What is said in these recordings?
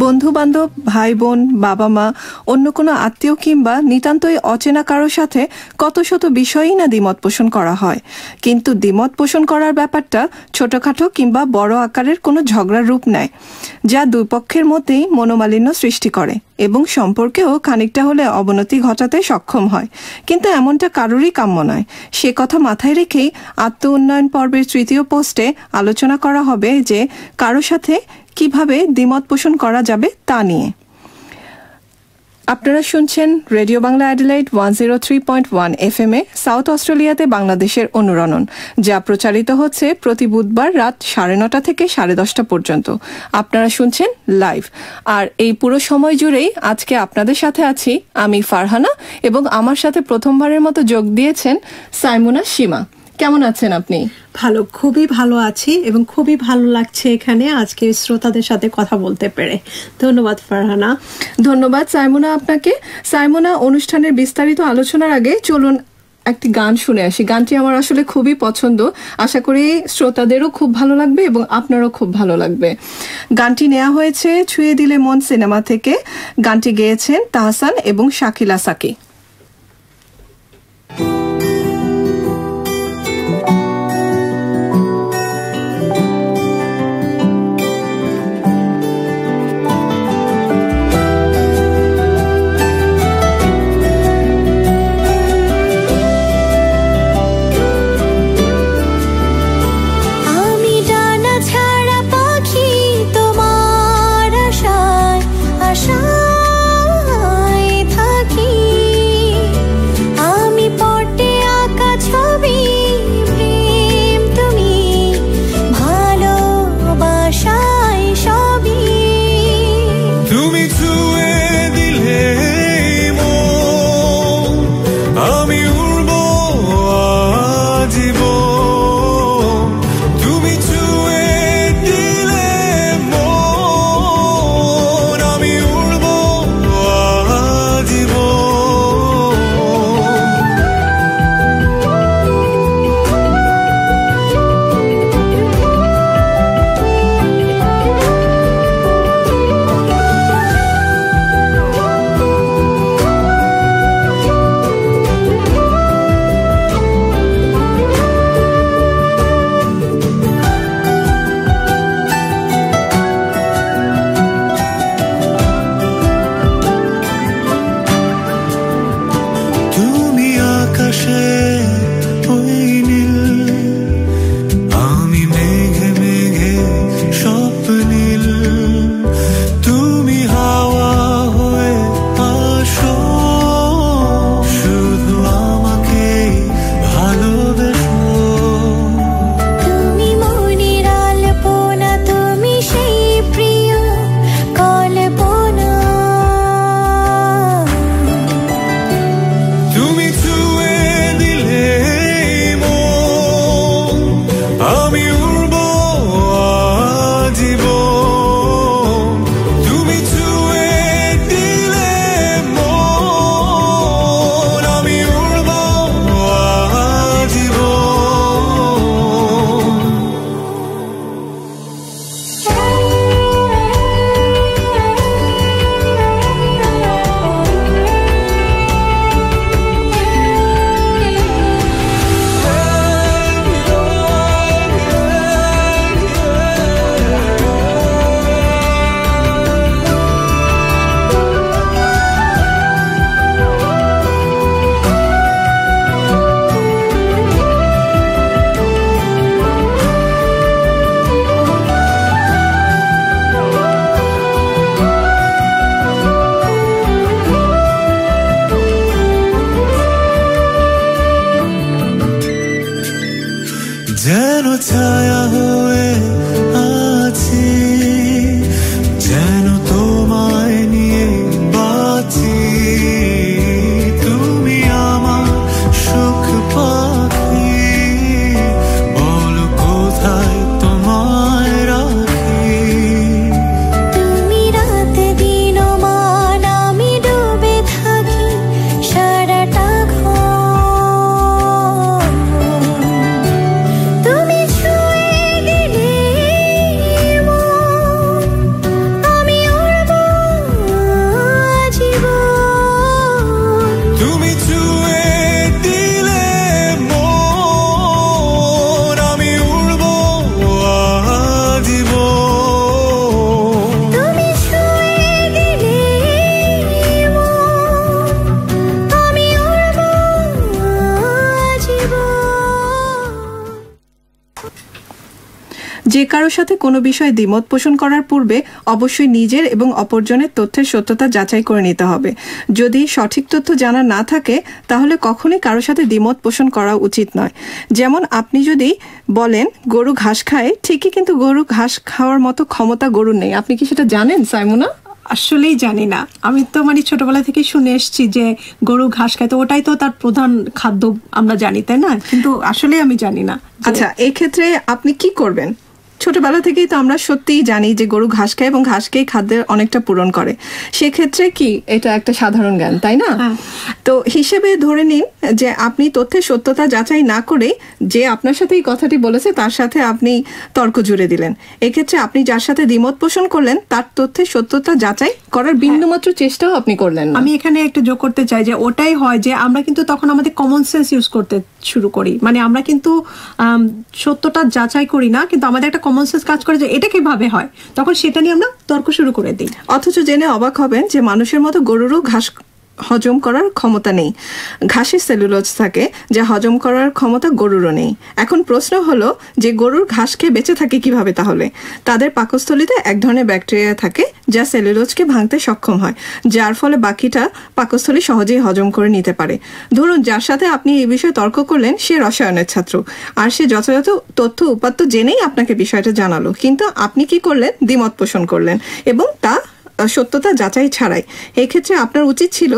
বন্ধু বান্ধব, ভাই বোন, বাবা মা, অন্য কোনো আত্মীয় কিংবা নিতান্তই অচেনা কারোর সাথে কত শত বিষয়ই না দ্বিমত পোষণ করা হয়, কিন্তু দ্বিমত পোষণ করার ব্যাপারটা ছোটখাটো কিংবা বড় আকারের কোনো ঝগড়ার রূপ নেয়, যা দুই পক্ষের মধ্যেই মনোমালিন্য সৃষ্টি করে এবং সম্পর্কেও খানিকটা হলে অবনতি ঘটাতে সক্ষম হয়। কিন্তু এমনটা কারোরই কাম্য নয়। সে কথা মাথায় রেখেই আত্ম উন্নয়ন পর্বের তৃতীয় পোস্টে আলোচনা করা হবে যে কারো সাথে কিভাবে দ্বিমত পোষণ করা যাবে তা নিয়ে। আপনারা শুনছেন রেডিও বাংলা অ্যাডিলাইড 103.1 FM এ সাউথ অস্ট্রেলিয়াতে বাংলাদেশের অনুরণন, যা প্রচারিত হচ্ছে প্রতি বুধবার রাত 9:30 থেকে 10:30 পর্যন্ত। আপনারা শুনছেন লাইভ। আর এই পুরো সময় জুড়েই আজকে আপনাদের সাথে আছি আমি ফারহানা, এবং আমার সাথে প্রথমবারের মতো যোগ দিয়েছেন সাইমুনা সীমা। কেমন আছেন আপনি? ভালো, খুবই ভালো আছি এবং খুবই ভালো লাগছে এখানে আজকে শ্রোতাদের সাথে কথা বলতে পেরে। ধন্যবাদ ফারহানা। ধন্যবাদ সাইমুনা আপনাকে। সাইমুনা, অনুষ্ঠানের বিস্তারিত আলোচনার আগে চলুন একটি গান শুনে আসি। গানটি আমার আসলে খুবই পছন্দ, আশা করি শ্রোতাদেরও খুব ভালো লাগবে এবং আপনারও খুব ভালো লাগবে। গানটি নেওয়া হয়েছে ছুঁয়ে দিলে মন সিনেমা থেকে। গানটি গেয়েছেন তাহসান এবং শাকিলা সাকি। তুমি ছুঁয়ে দিলে যে কারোর সাথে কোনো বিষয়ে দ্বিমত পোষণ করার পূর্বে অবশ্যই নিজের এবং অপরজনের তথ্যের সত্যতা যাচাই করে নিতে হবে। যদি সঠিক তথ্য জানা না থাকে তাহলে কখনোই কারোর সাথে দ্বিমত পোষণ করা উচিত নয়। যেমন আপনি যদি বলেন গরু ঘাস খায়, ঠিকই, কিন্তু গরু ঘাস খাওয়ার মতো ক্ষমতা গরুর নেই। আপনি কি সেটা জানেন সাইমোনা? আসলেই জানি না। আমি তো ছোটবেলা থেকে শুনে এসেছি যে গরু ঘাস খায়, তো ওটাই তো তার প্রধান খাদ্য আমরা জানি, তাই না? কিন্তু আসলে আমি জানি না। আচ্ছা, এই ক্ষেত্রে আপনি কি করবেন? ছোটবেলা থেকেই তো আমরা সত্যিই জানি যে গরু ঘাস খায় এবং ঘাস খেয়ে খাদ্যের অনেকটা পূরণ করে। সেক্ষেত্রে কি এটা একটা সাধারণ জ্ঞান, তাই না? তো হিসেবে ধরে নিন যে আপনি তথ্যের সত্যতা যাচাই না করে যে আপনার সাথে এই কথাটি বলেছে তার সাথে আপনি তর্ক জুড়ে দিলেন। এক্ষেত্রে আপনি যার সাথে দ্বিমত পোষণ করলেন তার তথ্যের সত্যতা যাচাই করার বিন্দুমাত্র চেষ্টাও আপনি করলেন না। আমি এখানে একটু যোগ করতে চাই যে ওটাই হয় যে আমরা কিন্তু তখন আমাদের কমন সেন্স ইউজ করতে শুরু করি। আমরা কিন্তু সত্যটা যাচাই করি না, কিন্তু আমাদের একটা কমন সেন্স কাজ করে যে এটা কিভাবে হয়, তখন সেটা নিয়ে আমরা তর্ক শুরু করে দিই। অথচ জেনে অবাক হবেন যে মানুষের মতো গরুরও ঘাস হজম করার ক্ষমতা নেই। ঘাসে সেলুলোজ থাকে যা হজম করার ক্ষমতা গরুরও নেই। এখন প্রশ্ন হলো যে গরুর ঘাস খেয়ে বেঁচে থাকে কিভাবে? তাহলে তাদের পাকস্থলীতে এক ধরনের ব্যাকটেরিয়া থাকে যা সেলুলোজকে ভাঙতে সক্ষম হয়, যার ফলে বাকিটা পাকস্থলী সহজেই হজম করে নিতে পারে। ধরুন যার সাথে আপনি এই বিষয়ে তর্ক করলেন সে রসায়নের ছাত্র, আর সে যথাযথ তথ্য উপাত্ত জেনেই আপনাকে বিষয়টা জানালো, কিন্তু আপনি কি করলেন? দ্বিমত পোষণ করলেন এবং তা সত্যতা যাচাই ছাড়াই। এক্ষেত্রে আপনার উচিত ছিল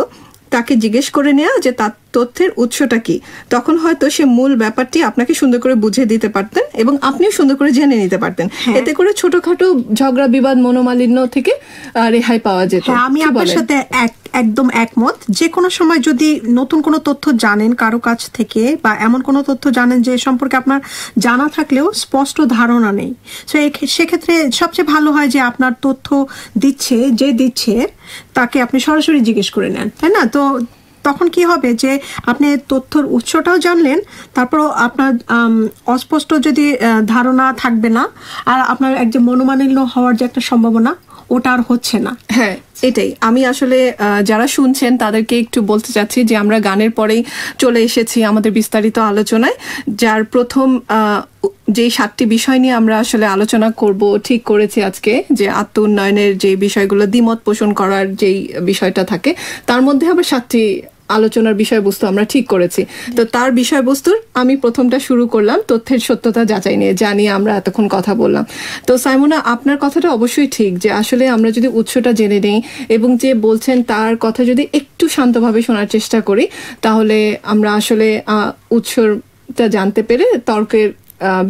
তাকে জিজ্ঞেস করে নেওয়া যে তার তথ্যের উৎসটা কি। তখন হয়তো সে মূল ব্যাপারটি আপনাকে সুন্দর করে বুঝিয়ে দিতে পারতেন এবং আপনিও সুন্দর করে জেনে নিতে পারতেন। এতে করে ছোটখাটো ঝগড়া বিবাদ মনোমালিন্য থেকে রেহাই পাওয়া যেত। আমি আপনার সাথে একদম একমত। যে কোনো সময় যদি নতুন কোনো তথ্য জানেন কারো কাছ থেকে, বা এমন কোনো তথ্য জানেন যে সম্পর্কে আপনার জানা থাকলেও স্পষ্ট ধারণা নেই, সেক্ষেত্রে সবচেয়ে ভালো হয় যে আপনার তথ্য দিচ্ছে তাকে আপনি সরাসরি জিজ্ঞেস করে নেন, তাই না? তো তখন কি হবে যে আপনি তথ্যর উৎসটাও জানলেন, তারপর আপনার অস্পষ্ট যদি ধারণা থাকবে না, আর আপনার একজন মনোমালিন্য হওয়ার যে একটা সম্ভাবনা ওটা আর হচ্ছে না। হ্যাঁ, এটাই আমি আসলে যারা শুনছেন তাদেরকে একটু বলতে চাচ্ছি যে আমরা গানের পরেই চলে এসেছি আমাদের বিস্তারিত আলোচনায়, যার প্রথম যে 7টি বিষয় নিয়ে আমরা আসলে আলোচনা করব ঠিক করেছি আজকে, যে আত্ম উন্নয়নের যে বিষয়গুলো, দ্বিমত পোষণ করার যেই বিষয়টা থাকে, তার মধ্যে আবার 7টি আলোচনার বিষয়বস্তু আমরা ঠিক করেছি। তো তার বিষয়বস্তুর আমি প্রথমটা শুরু করলাম তথ্যের সত্যতা যাচাই নিয়ে, যা নিয়ে আমরা এতক্ষণ কথা বললাম। তো সাইমোনা, আপনার কথাটা অবশ্যই ঠিক যে আসলে আমরা যদি উৎসটা জেনে নেই এবং যে বলছেন তার কথা যদি একটু শান্তভাবে শোনার চেষ্টা করি, তাহলে আমরা আসলে উৎসটা জানতে পেরে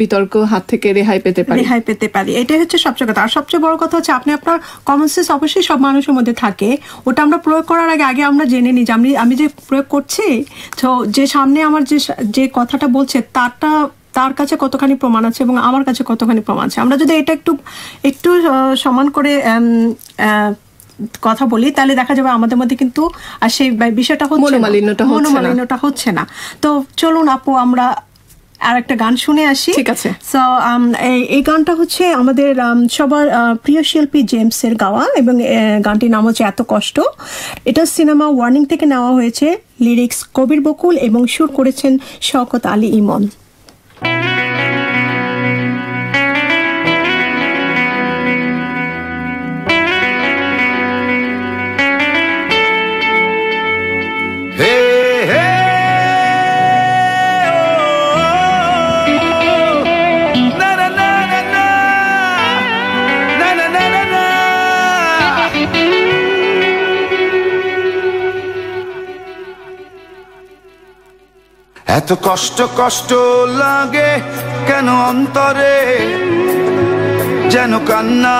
বিতর্ক হাত থেকে রেহাই পেতে পারি। এটাই হচ্ছে সবচেয়ে কথা। আর সবচেয়ে বড় কথা হচ্ছে আপনি আপনার কমন সেন্স অবশ্যই সব মানুষের মধ্যে থাকে, ওটা আমরা প্রয়োগ করার আগে আমরা জেনে নিই যে আমি যে প্রয়োগ করছি, তো যে সামনে আমার যে কথাটা বলছে তার কাছে কতখানি প্রমাণ আছে এবং আমার কাছে কতখানি প্রমাণ আছে। আমরা যদি এটা একটু সমান করে কথা বলি, তাহলে দেখা যাবে আমাদের মধ্যে কিন্তু আর সেই বিষয়টা মনোমালিন্যটা হচ্ছে না। তো চলুন আপু, আমরা আর একটা গান শুনে আসি। ঠিক আছে। সো এই গানটা হচ্ছে আমাদের সবার প্রিয় শিল্পী জেমসের গাওয়া, এবং গানটির নাম হচ্ছে এত কষ্ট। এটা সিনেমা ওয়ার্নিং থেকে নেওয়া হয়েছে। লিরিক্স কবির বকুল এবং সুর করেছেন শওকত আলী ইমন। এত কষ্ট লাগে কেন অন্তরে, যেন কান্না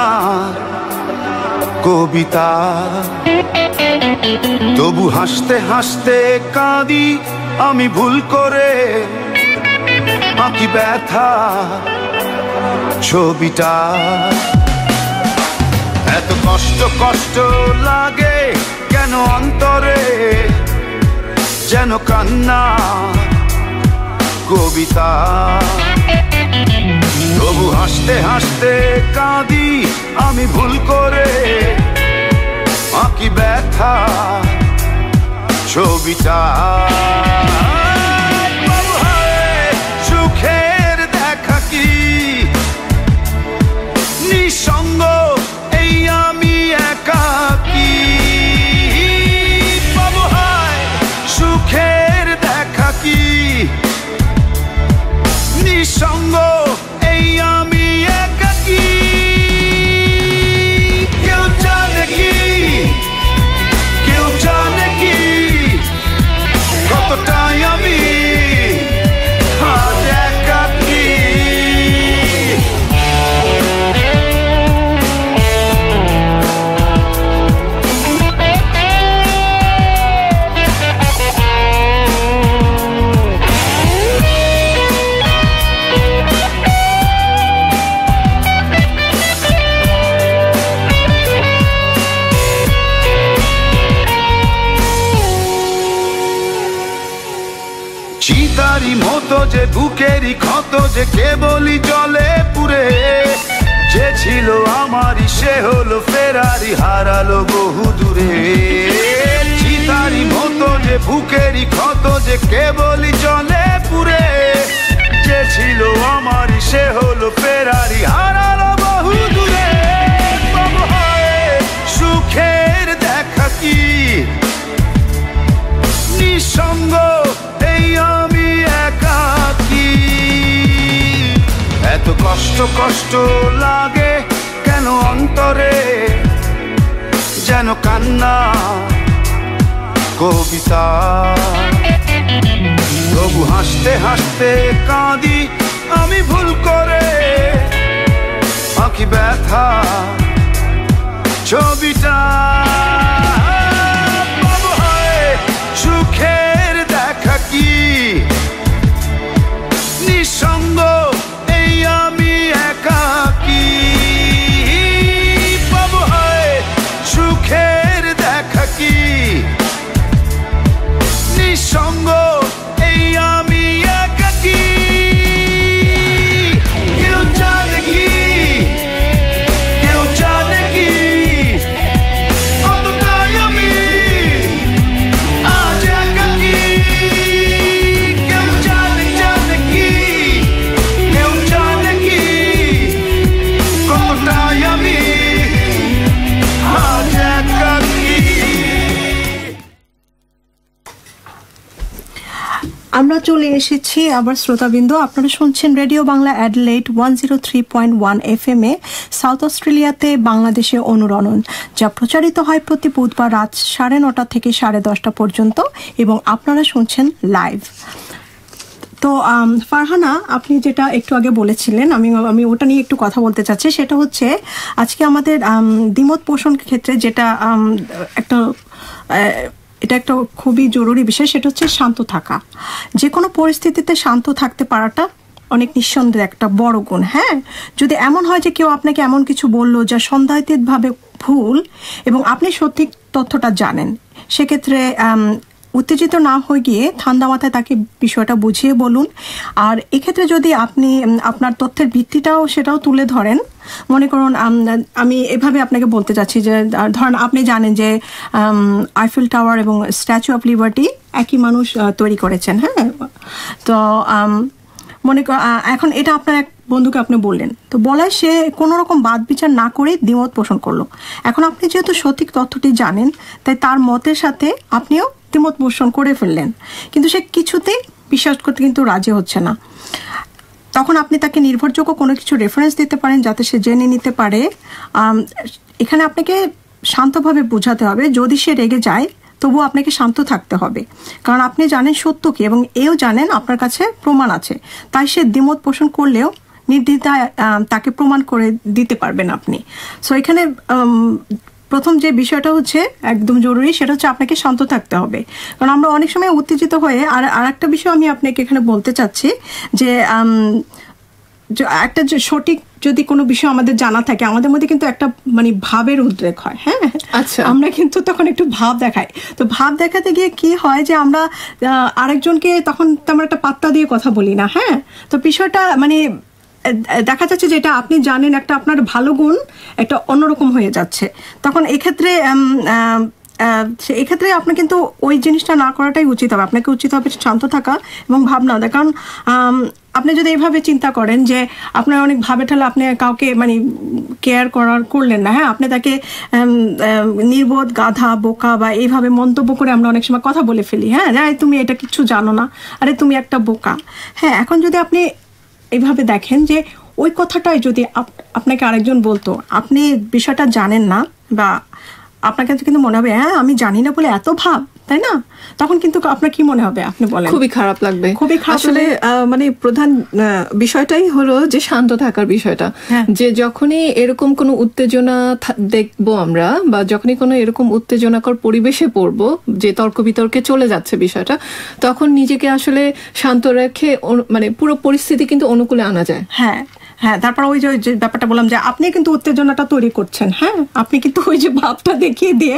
কবিতা। তবু হাসতে হাসতে কাঁদি আমি ভুল করে, আঁকি ব্যথা ছবিটা। এত কষ্ট লাগে কেন অন্তরে, যেন কান্না কবিতা। তবু হাসতে হাসতে কাঁদি আমি ভুল করে, আঁকি ব্যথা ছবিটা। সুখের দেখা কি মতো যে বুকেরই ক্ষত যে কেবলই জলে পুরে, যে ছিল আমারই সে হলো ফেরারি হারালো বহু দূরে। চিতারি মতো যে বুকেরই ক্ষত যে কেবলই জলে পুরে, যে ছিল আমারই সে হলো ফেরারি হারালো বহু দূরে। তবু হয় সুখের দেখা কি নিঃসঙ্গ এই আমি একাকী। এত কষ্ট কষ্ট লাগে কেন অন্তরে, যেন কান্না কবিতা। তবু হাসতে হাসতে কাঁদি আমি ভুল করে, আঁকি ব্যথা ছবিটা। তবু হয় সুখের দেখা কি নিঃসঙ্গ এই আমি একাকী। তবু হয় সুখের দেখা কি নিঃসঙ্গ এই আমি একাকী। কেউ জানে কি, কেউ জানে কি কতটাই আমি আজ একাকী। কেউ জানে জানে কি, কেউ জানে কি কতটাই আমি আজ একাকী। আমরা চলে এসেছি আবার শ্রোতাবিন্দু, আপনারা শুনছেন রেডিও বাংলা অ্যাডিলেইড 103.1 FM এ সাউথ অস্ট্রেলিয়াতে বাংলাদেশে অনুরণন, যা প্রচারিত হয় প্রতি বুধবার রাত 9:30 থেকে 10:30 পর্যন্ত এবং আপনারা শুনছেন লাইভ। তো ফারহানা, আপনি যেটা একটু আগে বলেছিলেন, আমি ওটা নিয়ে একটু কথা বলতে চাচ্ছি। সেটা হচ্ছে আজকে আমাদের দ্বিমত পোষণ ক্ষেত্রে যেটা এটা একটা খুবই জরুরি বিষয়, সেটা হচ্ছে শান্ত থাকা। যে কোনো পরিস্থিতিতে শান্ত থাকতে পারাটা অনেক নিঃসন্দেহে একটা বড় গুণ। হ্যাঁ, যদি এমন হয় যে কেউ আপনাকে এমন কিছু বললো যা সন্দেহাতীতভাবে ভুল এবং আপনি সঠিক তথ্যটা জানেন, সেক্ষেত্রে উত্তেজিত না হয়ে গিয়ে ঠান্ডা মাথায় তাকে বিষয়টা বুঝিয়ে বলুন। আর এক্ষেত্রে যদি আপনি আপনার তথ্যের ভিত্তিটাও সেটাও তুলে ধরেন, মনে করুন আমি এভাবে আপনাকে বলতে চাচ্ছি যে ধরেন আপনি জানেন যে আইফেল টাওয়ার এবং স্ট্যাচু অফ লিবার্টি একই মানুষ তৈরি করেছেন। হ্যাঁ, তো মনে এখন এটা আপনার এক বন্ধুকে আপনি বললেন, তো বলায় সে কোনো রকম বাদ বিচার না করে দ্বিমত পোষণ করলো। এখন আপনি যেহেতু সঠিক তথ্যটি জানেন, তাই তার মতের সাথে আপনিও দ্বিমত পোষণ করে ফেললেন, কিন্তু সে কিছুতেই বিশ্বাস করতে কিন্তু রাজি হচ্ছে না। তখন আপনি তাকে নির্ভরযোগ্য কোনো কিছু রেফারেন্স দিতে পারেন যাতে সে জেনে নিতে পারে। এখানে আপনাকে শান্তভাবে বোঝাতে হবে। যদি সে রেগে যায় তবুও আপনাকে শান্ত থাকতে হবে, কারণ আপনি জানেন সত্য কি এবং এও জানেন আপনার কাছে প্রমাণ আছে। তাই সে দ্বিমত পোষণ করলেও নির্দ্বিধায় তাকে প্রমাণ করে দিতে পারবেন আপনি। সো এখানে প্রথম যে বিষয়টা হচ্ছে একদম জরুরি, সেটা হচ্ছে আপনাকে শান্ত থাকতে হবে, কারণ আমরা অনেক সময় উত্তেজিত হয়ে। আর একটা বিষয় আমি আপনাকে এখানে বলতে চাচ্ছি যে একটা যে সঠিক যদি কোনো বিষয় আমাদের জানা থাকে, আমাদের মধ্যে কিন্তু একটা মানে ভাবের উদ্রেক হয়। হ্যাঁ, আচ্ছা, আমরা কিন্তু তখন একটু ভাব দেখাই। তো ভাব দেখাতে গিয়ে কি হয় যে আমরা আরেকজনকে তখন তেমন একটা পাত্তা দিয়ে কথা বলি না। হ্যাঁ, তো বিষয়টা মানে দেখা যাচ্ছে যেটা আপনি জানেন একটা আপনার ভালো গুণ একটা অন্যরকম হয়ে যাচ্ছে। তখন এক্ষেত্রে আপনার কিন্তু ওই জিনিসটা না করাটাই উচিত হবে। আপনাকে উচিত হবে শান্ত থাকা এবং ভাবনা দেয়। কারণ আপনি যদি এইভাবে চিন্তা করেন যে আপনার অনেক ভাবে ঠেলে আপনি কাউকে মানে কেয়ার করলেন না, হ্যাঁ, আপনি তাকে নির্বোধ, গাধা, বোকা বা এইভাবে মন্তব্য করে আমরা অনেক সময় কথা বলে ফেলি। হ্যাঁ, তুমি এটা কিছু জানো না, আরে তুমি একটা বোকা। হ্যাঁ, এখন যদি আপনি এইভাবে দেখেন যে ওই কথাটাই যদি আপনাকে আরেকজন বলতো, আপনি বিষয়টা জানেন না বা আপনার কাছে কিন্তু মনে হবে হ্যাঁ আমি জানি না বলে এত ভাব, তাই না? তখন কিন্তু আপনার কি মনে হবে আপনি বলেন? খুবই খারাপ লাগবে। খুবই খারাপ। আসলে মানে প্রধান বিষয়টাই হলো যে শান্ত থাকার বিষয়টা। যে যখনই এরকম কোনো উত্তেজনা দেখবো আমরা বা যখনই কোনো এরকম উত্তেজনাকর পরিবেশে পড়বো যে তর্ক বিতর্কে চলে যাচ্ছে বিষয়টা, তখন নিজেকে আসলে শান্ত রেখে মানে পুরো পরিস্থিতি কিন্তু অনুকূলে আনা যায়। হ্যাঁ, হ্যাঁ, তারপর ওই যে ব্যাপারটা বললাম যে আপনি কিন্তু উত্তেজনাটা তৈরি করছেন, হ্যাঁ, আপনি কিন্তু ওই যে ভাবটা দেখিয়ে দিয়ে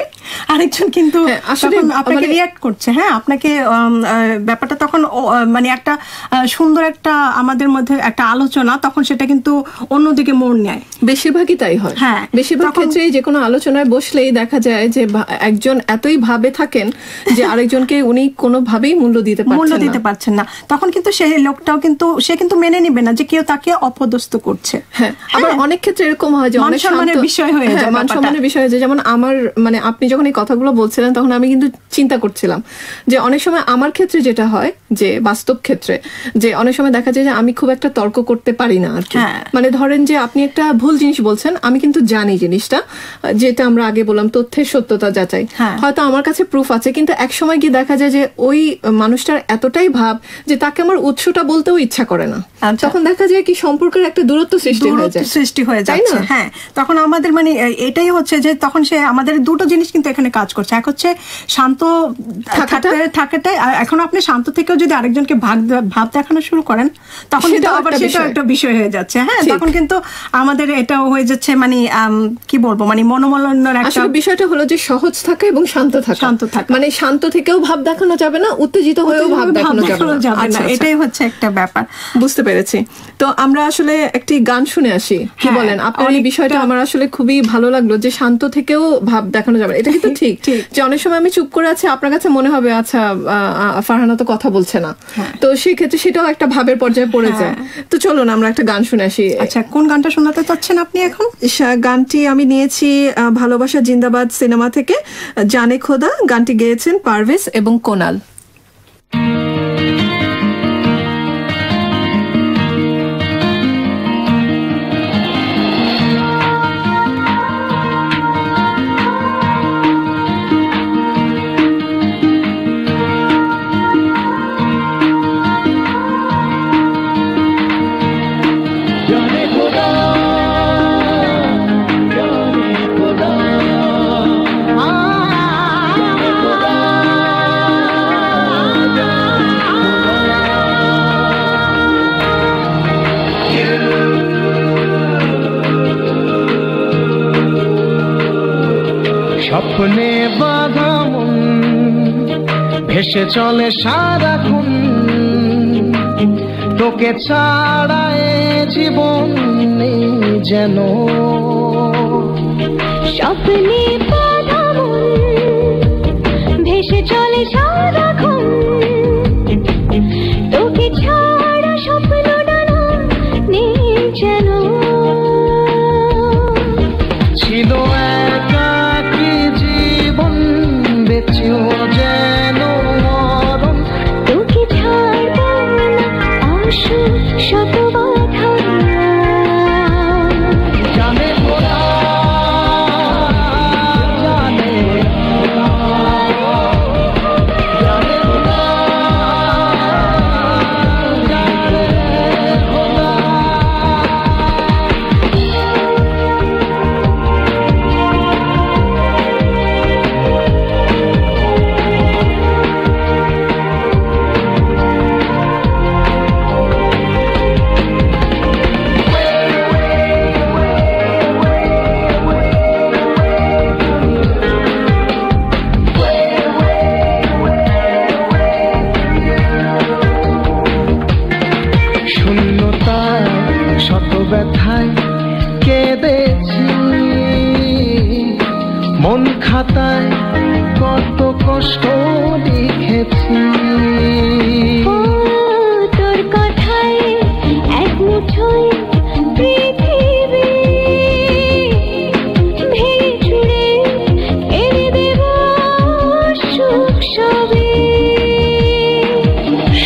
আরেকজন কিন্তু আসলে আপনাকে রিঅ্যাক্ট করছে, হ্যাঁ, আপনাকে ব্যাপারটা তখন মানে একটা সুন্দর একটা আমাদের মধ্যে একটা আলোচনা, তখন সেটা কিন্তু অন্যদিকে মোড় নেয়। বেশিরভাগই তাই হয়। হ্যাঁ, বেশিরভাগ ক্ষেত্রে যে কোনো আলোচনায় বসলেই দেখা যায় যে একজন এতই ভাবে থাকেন যে আরেকজনকে উনি কোনোভাবেই মূল্য দিতে পারছেন না। তখন কিন্তু সেই লোকটাও কিন্তু সে কিন্তু মেনে নিবে না যে কেউ তাকে অপদস্থ করছে। হ্যাঁ, আবার অনেক ক্ষেত্রে এরকম হয় যে অনেক সম্মানের বিষয় হয়ে যায়, মান সম্মানের বিষয় হয়ে যায়। যেমন আমার মানে আপনি যখন এই কথাগুলো বলছিলেন তখন আমি কিন্তু চিন্তা করছিলাম যে অনেক সময় আমার ক্ষেত্রে যেটা হয় যে বাস্তব ক্ষেত্রে যে অনেক সময় দেখা যায় যে আমি খুব একটা তর্ক করতে পারি না আর কি। মানে ধরেন যে আপনি একটা ভুল জিনিস বলছেন, আমি কিন্তু জানি জিনিসটা, যেটা আমরা আগে বললাম তথ্যের সত্যতা যাচাই, হয়তো আমার কাছে প্রুফ আছে, কিন্তু এক সময় গিয়ে দেখা যায় যে ওই মানুষটার এতটাই ভাব যে তাকে আমার উৎসটা বলতেও ইচ্ছা করে না। তখন দেখা যায় কি সম্পর্কের একটা দূরত্ব সৃষ্টি হয়ে যায়, তাই না? হ্যাঁ, তখন আমাদের মানে এটাই হচ্ছে যে তখন সে আমাদের দুটো জিনিস কিন্তু এখানে কাজ করছে। এক হচ্ছে শান্ত থাকাটাই, এখন আপনি শান্ত থেকেও যদি আরেকজনকে ভাব দেখানো শুরু করেন তখন কিন্তু আবার সেটা একটা বিষয় হয়ে যাচ্ছে। হ্যাঁ, তখন কিন্তু আমাদের এটাও হয়ে যাচ্ছে মানে কি বলবো মানে মনোমালিন্যের একটা বিষয়টা হলো যে সহজ থাকা এবং শান্ত থাকা, মানে শান্ত থেকেও ভাব দেখানো যাবে না, উত্তেজিত হয়েও ভাব দেখানো যাবে না। এটাই হচ্ছে একটা ব্যাপার। বুঝতে পেরেছি। তো আমরা আসলে একটি গান শুনে আসি, কি বলেন? আপনার এই বিষয়টা আমার আসলে খুবই ভালো লাগলো যে শান্ত থেকেও ভাব দেখানো যাবে। এটা কিন্তু ঠিক যে অনেক সময় আমি চুপ করে আছি, আপনার কাছে মনে হবে আচ্ছা ফারহানা তো কথা বলছে না, তো সেই ক্ষেত্রে সেটাও একটা ভাবের পর্যায়ে পড়ে যায়। তো চলুন আমরা একটা গান শুনে আসি। আচ্ছা, কোন গানটা শোনাতে চাচ্ছেন আপনি এখন? গানটি আমি নিয়েছি ভালোবাসা জিন্দাবাদ সিনেমা থেকে, জানে খোদা। গানটি গেয়েছেন পারভেজ এবং কোনাল। স্বপ্নে বাঁধা মন ভেসে চলে সারাক্ষণ, তোকে ছাড়া এ জীবন নেই যেন। স্বপ্নে বাঁধা মন ভেসে চলে সারাক্ষণ, তোকে ছাড়া স্বপ্নটা নেই যেন। ছিল একাকী জীবন বেঁচেও যেন মরণ, তোকে ছাড়ব না আসো শত বাধা। জানে খোদা, জানে খোদা, জানে খোদা, জানে খোদা। শূন্যতায় শত ব্যথায় কেঁদেছি, মন খাতায় কত কষ্ট লিখেছি। তোর কথায় এক মুঠোয় পৃথিবী ভেঙে চুরে এনে দেব সুখ সবই।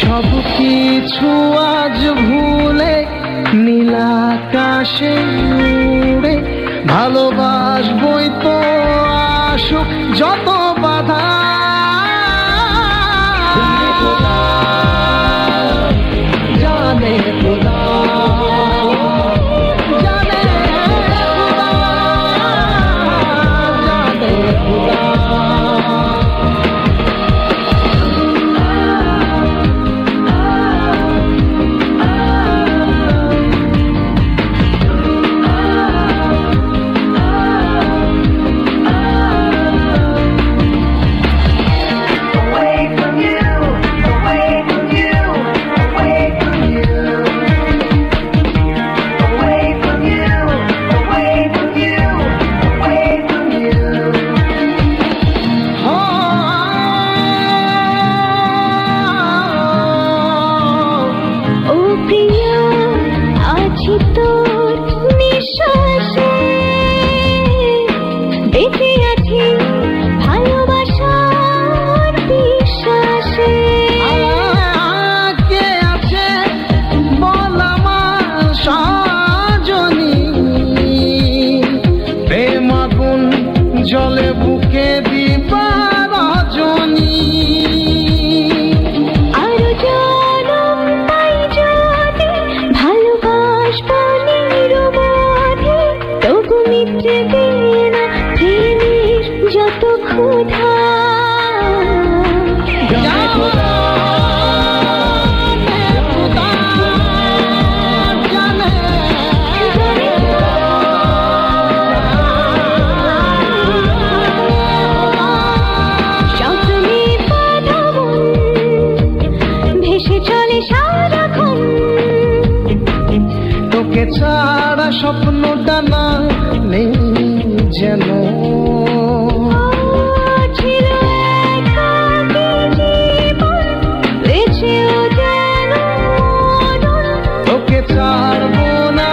সব কিছু আজ ভুলে নীলাকাশে উড়ে ভালোবাসবই তো আসুক যত বাধা। জানে খোদা, জানে খোদা, জানে খোদা। তোকে ছাড়া স্বপ্নটা না নেই যেন ছিল একাকী জীবন, বেঁচেও যেন মরণ। তোকে ছাড়বো না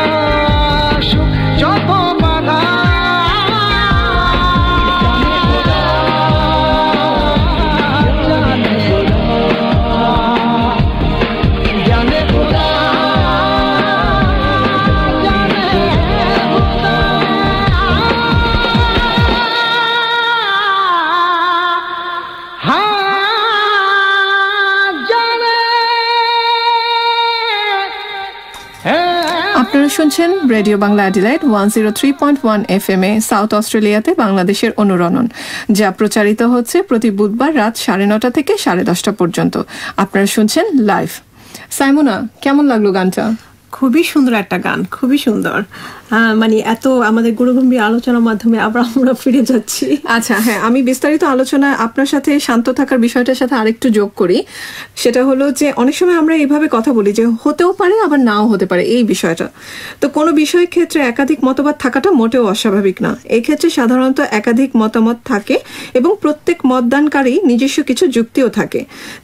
সুখ যত বাধা জানে খোদা আপনারা শুনছেন রেডিও বাংলা অ্যাডিলাইড 103.1 FM এ সাউথ অস্ট্রেলিয়াতে বাংলাদেশের অনুরণন, যা প্রচারিত হচ্ছে প্রতি বুধবার রাত 9:30 থেকে 10:30 পর্যন্ত। আপনারা শুনছেন লাইভ। সাইমোনা, কেমন লাগলো গানটা? খুবই সুন্দর একটা গান, খুবই সুন্দর। মানে এত আমাদের গুরুগম্ভীর আলোচনার মাধ্যমে আবার আমরা ফিরে যাচ্ছি। আচ্ছা, হ্যাঁ, আমি বিস্তারিত আলোচনা আপনার সাথে শান্ত থাকার বিষয়টার সাথে আরেকটু যোগ করি। সেটা হলো যে অনেক সময় আমরা এইভাবে কথা বলি যে হতেও পারে আবার নাও হতে পারে এই বিষয়টা। তো কোনো বিষয়ের ক্ষেত্রে একাধিক মতবাদ থাকাটা মোটেও অস্বাভাবিক না। এই ক্ষেত্রে সাধারণত একাধিক মতামত থাকে এবং প্রত্যেক মতদানকারী নিজস্ব কিছু যুক্তিও থাকে।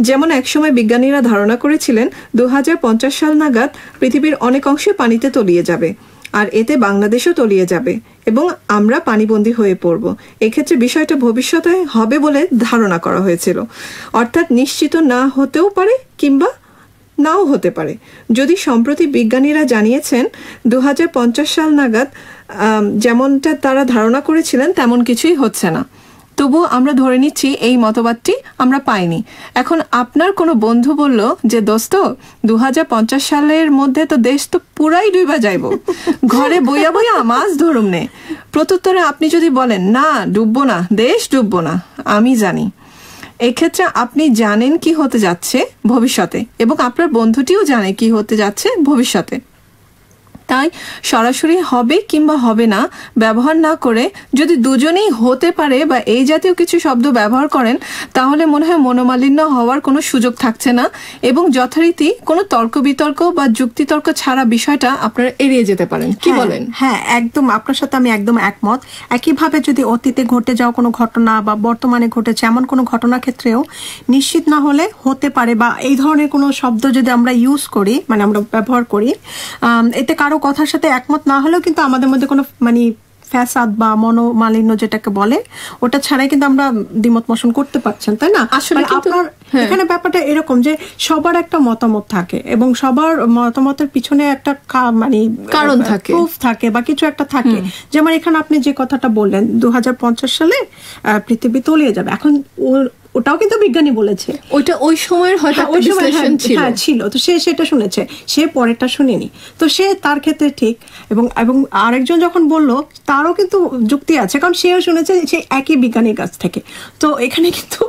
যেমন একসময় বিজ্ঞানীরা ধারণা করেছিলেন 2050 সাল নাগাদ পৃথিবীর অনেক অংশে পানিতে তলিয়ে যাবে, আর এতে বাংলাদেশও তলিয়ে যাবে এবং আমরা পানিবন্দী হয়ে পড়ব। এক্ষেত্রে বিষয়টা ভবিষ্যতে হবে বলে ধারণা করা হয়েছিল, অর্থাৎ নিশ্চিত না হতেও পারে কিংবা নাও হতে পারে। যদি সম্প্রতি বিজ্ঞানীরা জানিয়েছেন 2050 সাল নাগাদ যেমনটা তারা ধারণা করেছিলেন তেমন কিছুই হচ্ছে না, তবুও আমরা ধরে নিচ্ছি এই মতবাদটি আমরা পাইনি। এখন আপনার কোনো বন্ধু বলল যে দোস্ত 2050 সালের মধ্যে তো দেশ তো পুরাই ডুইবা যাইব, ঘরে বইয়া বইয়া মাছ ধরুম নে। প্রত্যুত্তরে আপনি যদি বলেন না ডুববো না, দেশ ডুববো না, আমি জানি, এক্ষেত্রে আপনি জানেন কি হতে যাচ্ছে ভবিষ্যতে এবং আপনার বন্ধুটিও জানে কি হতে যাচ্ছে ভবিষ্যতে। তাই সরাসরি হবে কিংবা হবে না ব্যবহার না করে যদি দুজনেই হতে পারে বা এই জাতীয় কিছু শব্দ ব্যবহার করেন, তাহলে মনে হয় মনোমালিন্য হওয়ার কোনো সুযোগ থাকছে না এবং যথারীতি কোনো তর্ক বিতর্ক বা যুক্তিতর্ক ছাড়া বিষয়টা আপনারা এড়িয়ে যেতে পারেন। কি বলেন? হ্যাঁ, একদম আপনার সাথে আমি একদম একমত। একইভাবে যদি অতীতে ঘটে যাওয়া কোনো ঘটনা বা বর্তমানে ঘটেছে এমন কোনো ঘটনার ক্ষেত্রেও নিশ্চিত না হলে হতে পারে বা এই ধরনের কোনো শব্দ যদি আমরা ইউজ করি, মানে আমরা ব্যবহার করি, এতে কারো কথার সাথে একমত না হলেও কিন্তু আমাদের মধ্যে কোনো মানে ফ্যাসাদ বা মনোমালিন্য যেটাকে বলে ওটা ছাড়াই কিন্তু আমরা দ্বিমত পোষণ করতে পারছেন, তাই না? আসলে আপনার এখানে ব্যাপারটা এরকম যে সবার একটা মতামত থাকে এবং সবার মতামতের পিছনে একটা মানে কারণ থাকে, প্রুফ থাকে বা কিছু একটা থাকে। যেমন এখানে আপনি যে কথাটা বললেন 2050 সালে পৃথিবী তলিয়ে যাবে, এখন ওটাও কিন্তু বিজ্ঞানী বলেছে, ওইটা ওই সময়ের হয়তো একটা বিশ্লেষণ ছিল, তো সে সেটা শুনেছে, সে পরেরটা শুনেনি, তো সে তার ক্ষেত্রে ঠিক। এবং আরেকজন যখন বলল তারও কিন্তু যুক্তি আছে, কারণ সেও শুনেছে সেই একই বিজ্ঞানীর কাছ থেকে। তো এখানে কিন্তু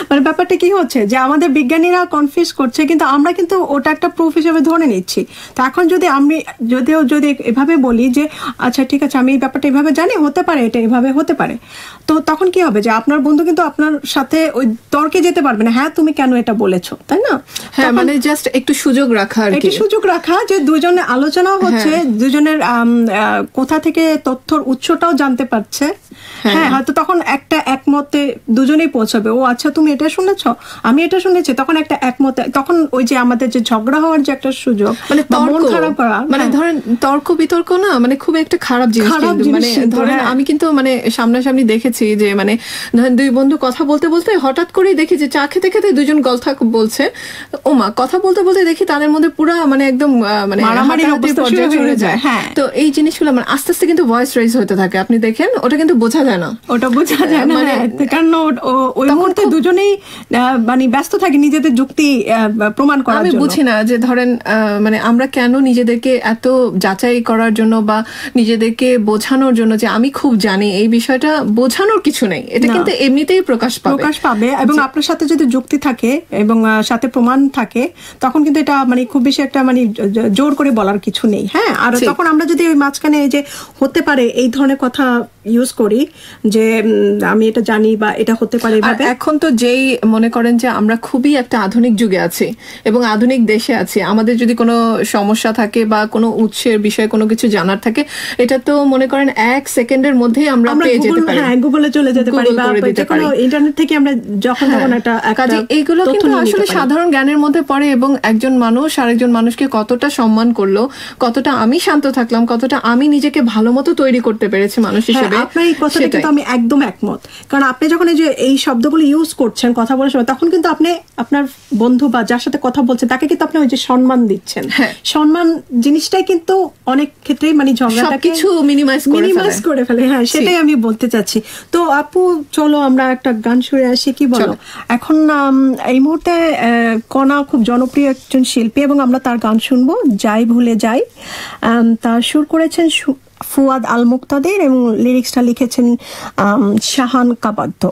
মানে ব্যাপারটা কি হচ্ছে যে আমাদের বিজ্ঞানীরা কনফিউজ করছে, কিন্তু আমরা কিন্তু ওটা একটা প্রুফ হিসেবে ধরে নিচ্ছি। তো এখন যদি আমি যদি এভাবে বলি যে আচ্ছা ঠিক আছে আমি এই ব্যাপারটা এভাবে জানি, হতে পারে এটা এভাবে হতে পারে, তো তখন কি হবে যে আপনার বন্ধু কিন্তু আপনার সাথে ওই তর্কে যেতে পারবে না, হ্যাঁ তুমি কেন এটা বলেছো, তাই না? হ্যাঁ, মানে জাস্ট একটু সুযোগ রাখা, একটু সুযোগ রাখা যে দুজনে আলোচনা হচ্ছে, দুজনের কোথা থেকে তথ্যর উৎসটাও জানতে পারছে। হ্যাঁ, হয়তো তখন একটা একমতে দুজনেই পৌঁছাবে, ও আচ্ছা তুমি এটা শুনেছো, আমি এটা শুনেছি, তখন একটা একমতে, তখন ওই যে আমাদের যে ঝগড়া হওয়ার যে একটা সুযোগ, মানে মন খারাপ করা, মানে ধরেন তর্ক বিতর্ক না মানে খুব একটা খারাপ জিনিস। মানে ধরেন আমি কিন্তু মানে সামনাসামনি দেখেছি যে মানে ধরেন দুই বন্ধু কথা বলতে বলতে হঠাৎ করেই দেখি যে চা খেতে খেতে দুজন গল্প বলছে, ওমা কথা বলতে বলতে দেখি তাদের মধ্যে পুরা মানে একদম মানে মারামারির পর্যায়ে চলে যায়। তো এই জিনিসগুলো মানে আস্তে আস্তে কিন্তু ভয়েস রেজ হতে থাকে, আপনি দেখেন ওটা কিন্তু বোঝা যায় না, ওটা বোঝা যায় না, কারণ ওই মুহূর্তে দুজনেই মানে ব্যস্ত থাকে নিজেদের যুক্তি প্রমাণ করার জন্য। আমি বুঝি না যে ধরেন মানে আমরা কেন নিজেদেরকে এত যাচাই করার জন্য বা নিজেদেরকে বোঝানোর জন্য যে আমি খুব জানি, এই বিষয়টা বোঝানোর কিছু নেই, এটা কিন্তু এমনিতেই প্রকাশ পাবে। এবং আপনার সাথে যদি যুক্তি থাকে এবং সাথে প্রমাণ থাকে তখন কিন্তু এটা মানে খুব বেশি একটা মানে জোর করে বলার কিছু নেই। হ্যাঁ, আর তখন আমরা যদি ওই মাঝখানে যে হতে পারে এই ধরনের কথা ইউজ করি, যে আমি এটা জানি বা এটা হতে পারে আর এখন তো যেই মনে করেন যে আমরা খুবই একটা আধুনিক যুগে আছি এবং আধুনিক দেশে আছি, আমাদের যদি কোনো সমস্যা থাকে বা কোনো উৎসের বিষয়ে কোনো কিছু জানার থাকে, এটা তো মনে করেন 1 সেকেন্ডের মধ্যেই আমরা পেয়ে যেতে পারি, গুগলে চলে যেতে পারি বা কোনো ইন্টারনেট থেকে আমরা যখন তখন একটা কাজে এইগুলো কিন্তু আসলে সাধারণ জ্ঞানের মধ্যে পড়ে এবং একজন মানুষ আরেকজন মানুষকে কতটা সম্মান করলো, কতটা আমি শান্ত থাকলাম, কতটা আমি নিজেকে ভালো মতো তৈরি করতে পেরেছি মানুষ হিসেবে। আপনার এই কথাটা কিন্তু আমি একদম একমত, কারণ আপনি যখন এই যে এই শব্দগুলো ইউজ করছেন কথা বলার সময়, তখন কিন্তু আপনি আপনার বন্ধু বা যার সাথে কথা বলছেন তাকে কিন্তু আপনি ওই যে সম্মান দিচ্ছেন। সম্মান জিনিসটাই কিন্তু অনেক ক্ষেত্রেই মানে ঝগড়াটাকে কিছু মিনিমাইজ করে ফেলে। হ্যাঁ, সেটাই আমি বলতে চাচ্ছি। তো আপু চলো আমরা একটা গান শুনে আসি, কি বলো? এখন এই মুহূর্তে কণা খুব জনপ্রিয় একজন শিল্পী এবং আমরা তার গান শুনবো, যাই ভুলে যাই। তার সুর করেছেন ফুয়াদ আল মুক্তাদির এবং লিরিক্সটা লিখেছেন শাহান কাবাদ্দ।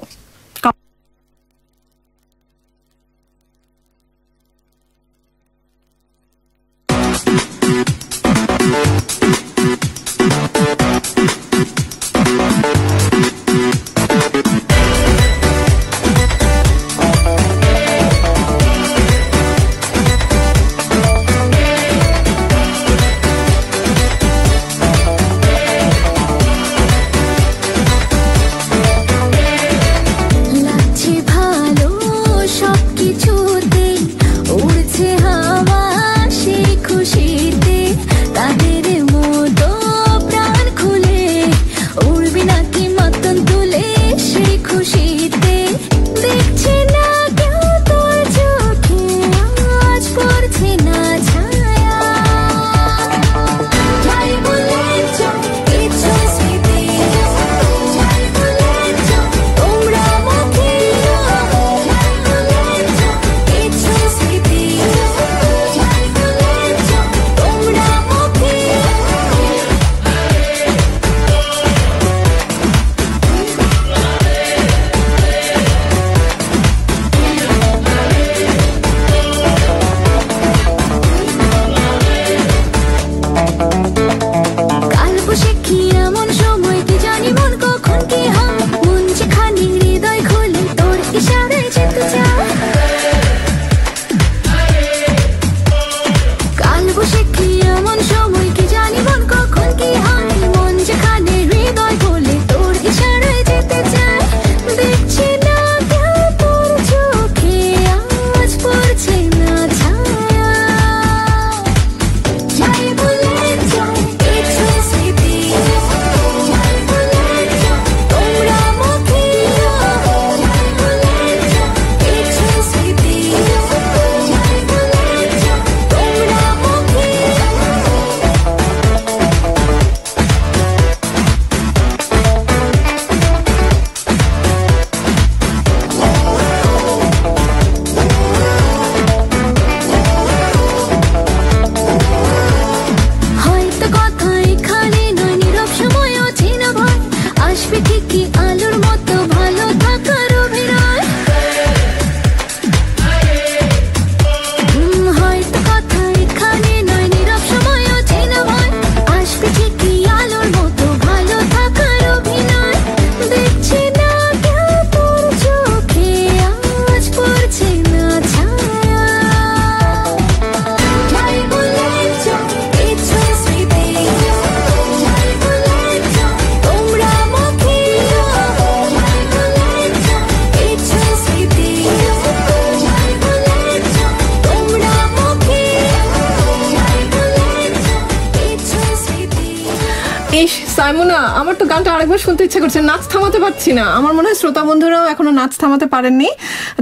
সাইমোনা, আমার তো গানটা আরেকবার শুনতে ইচ্ছা করছে, নাচ থামাতে পারছি না। আমার মনে হয় শ্রোতা বন্ধুরাও এখনো নাচ থামাতে পারেননি।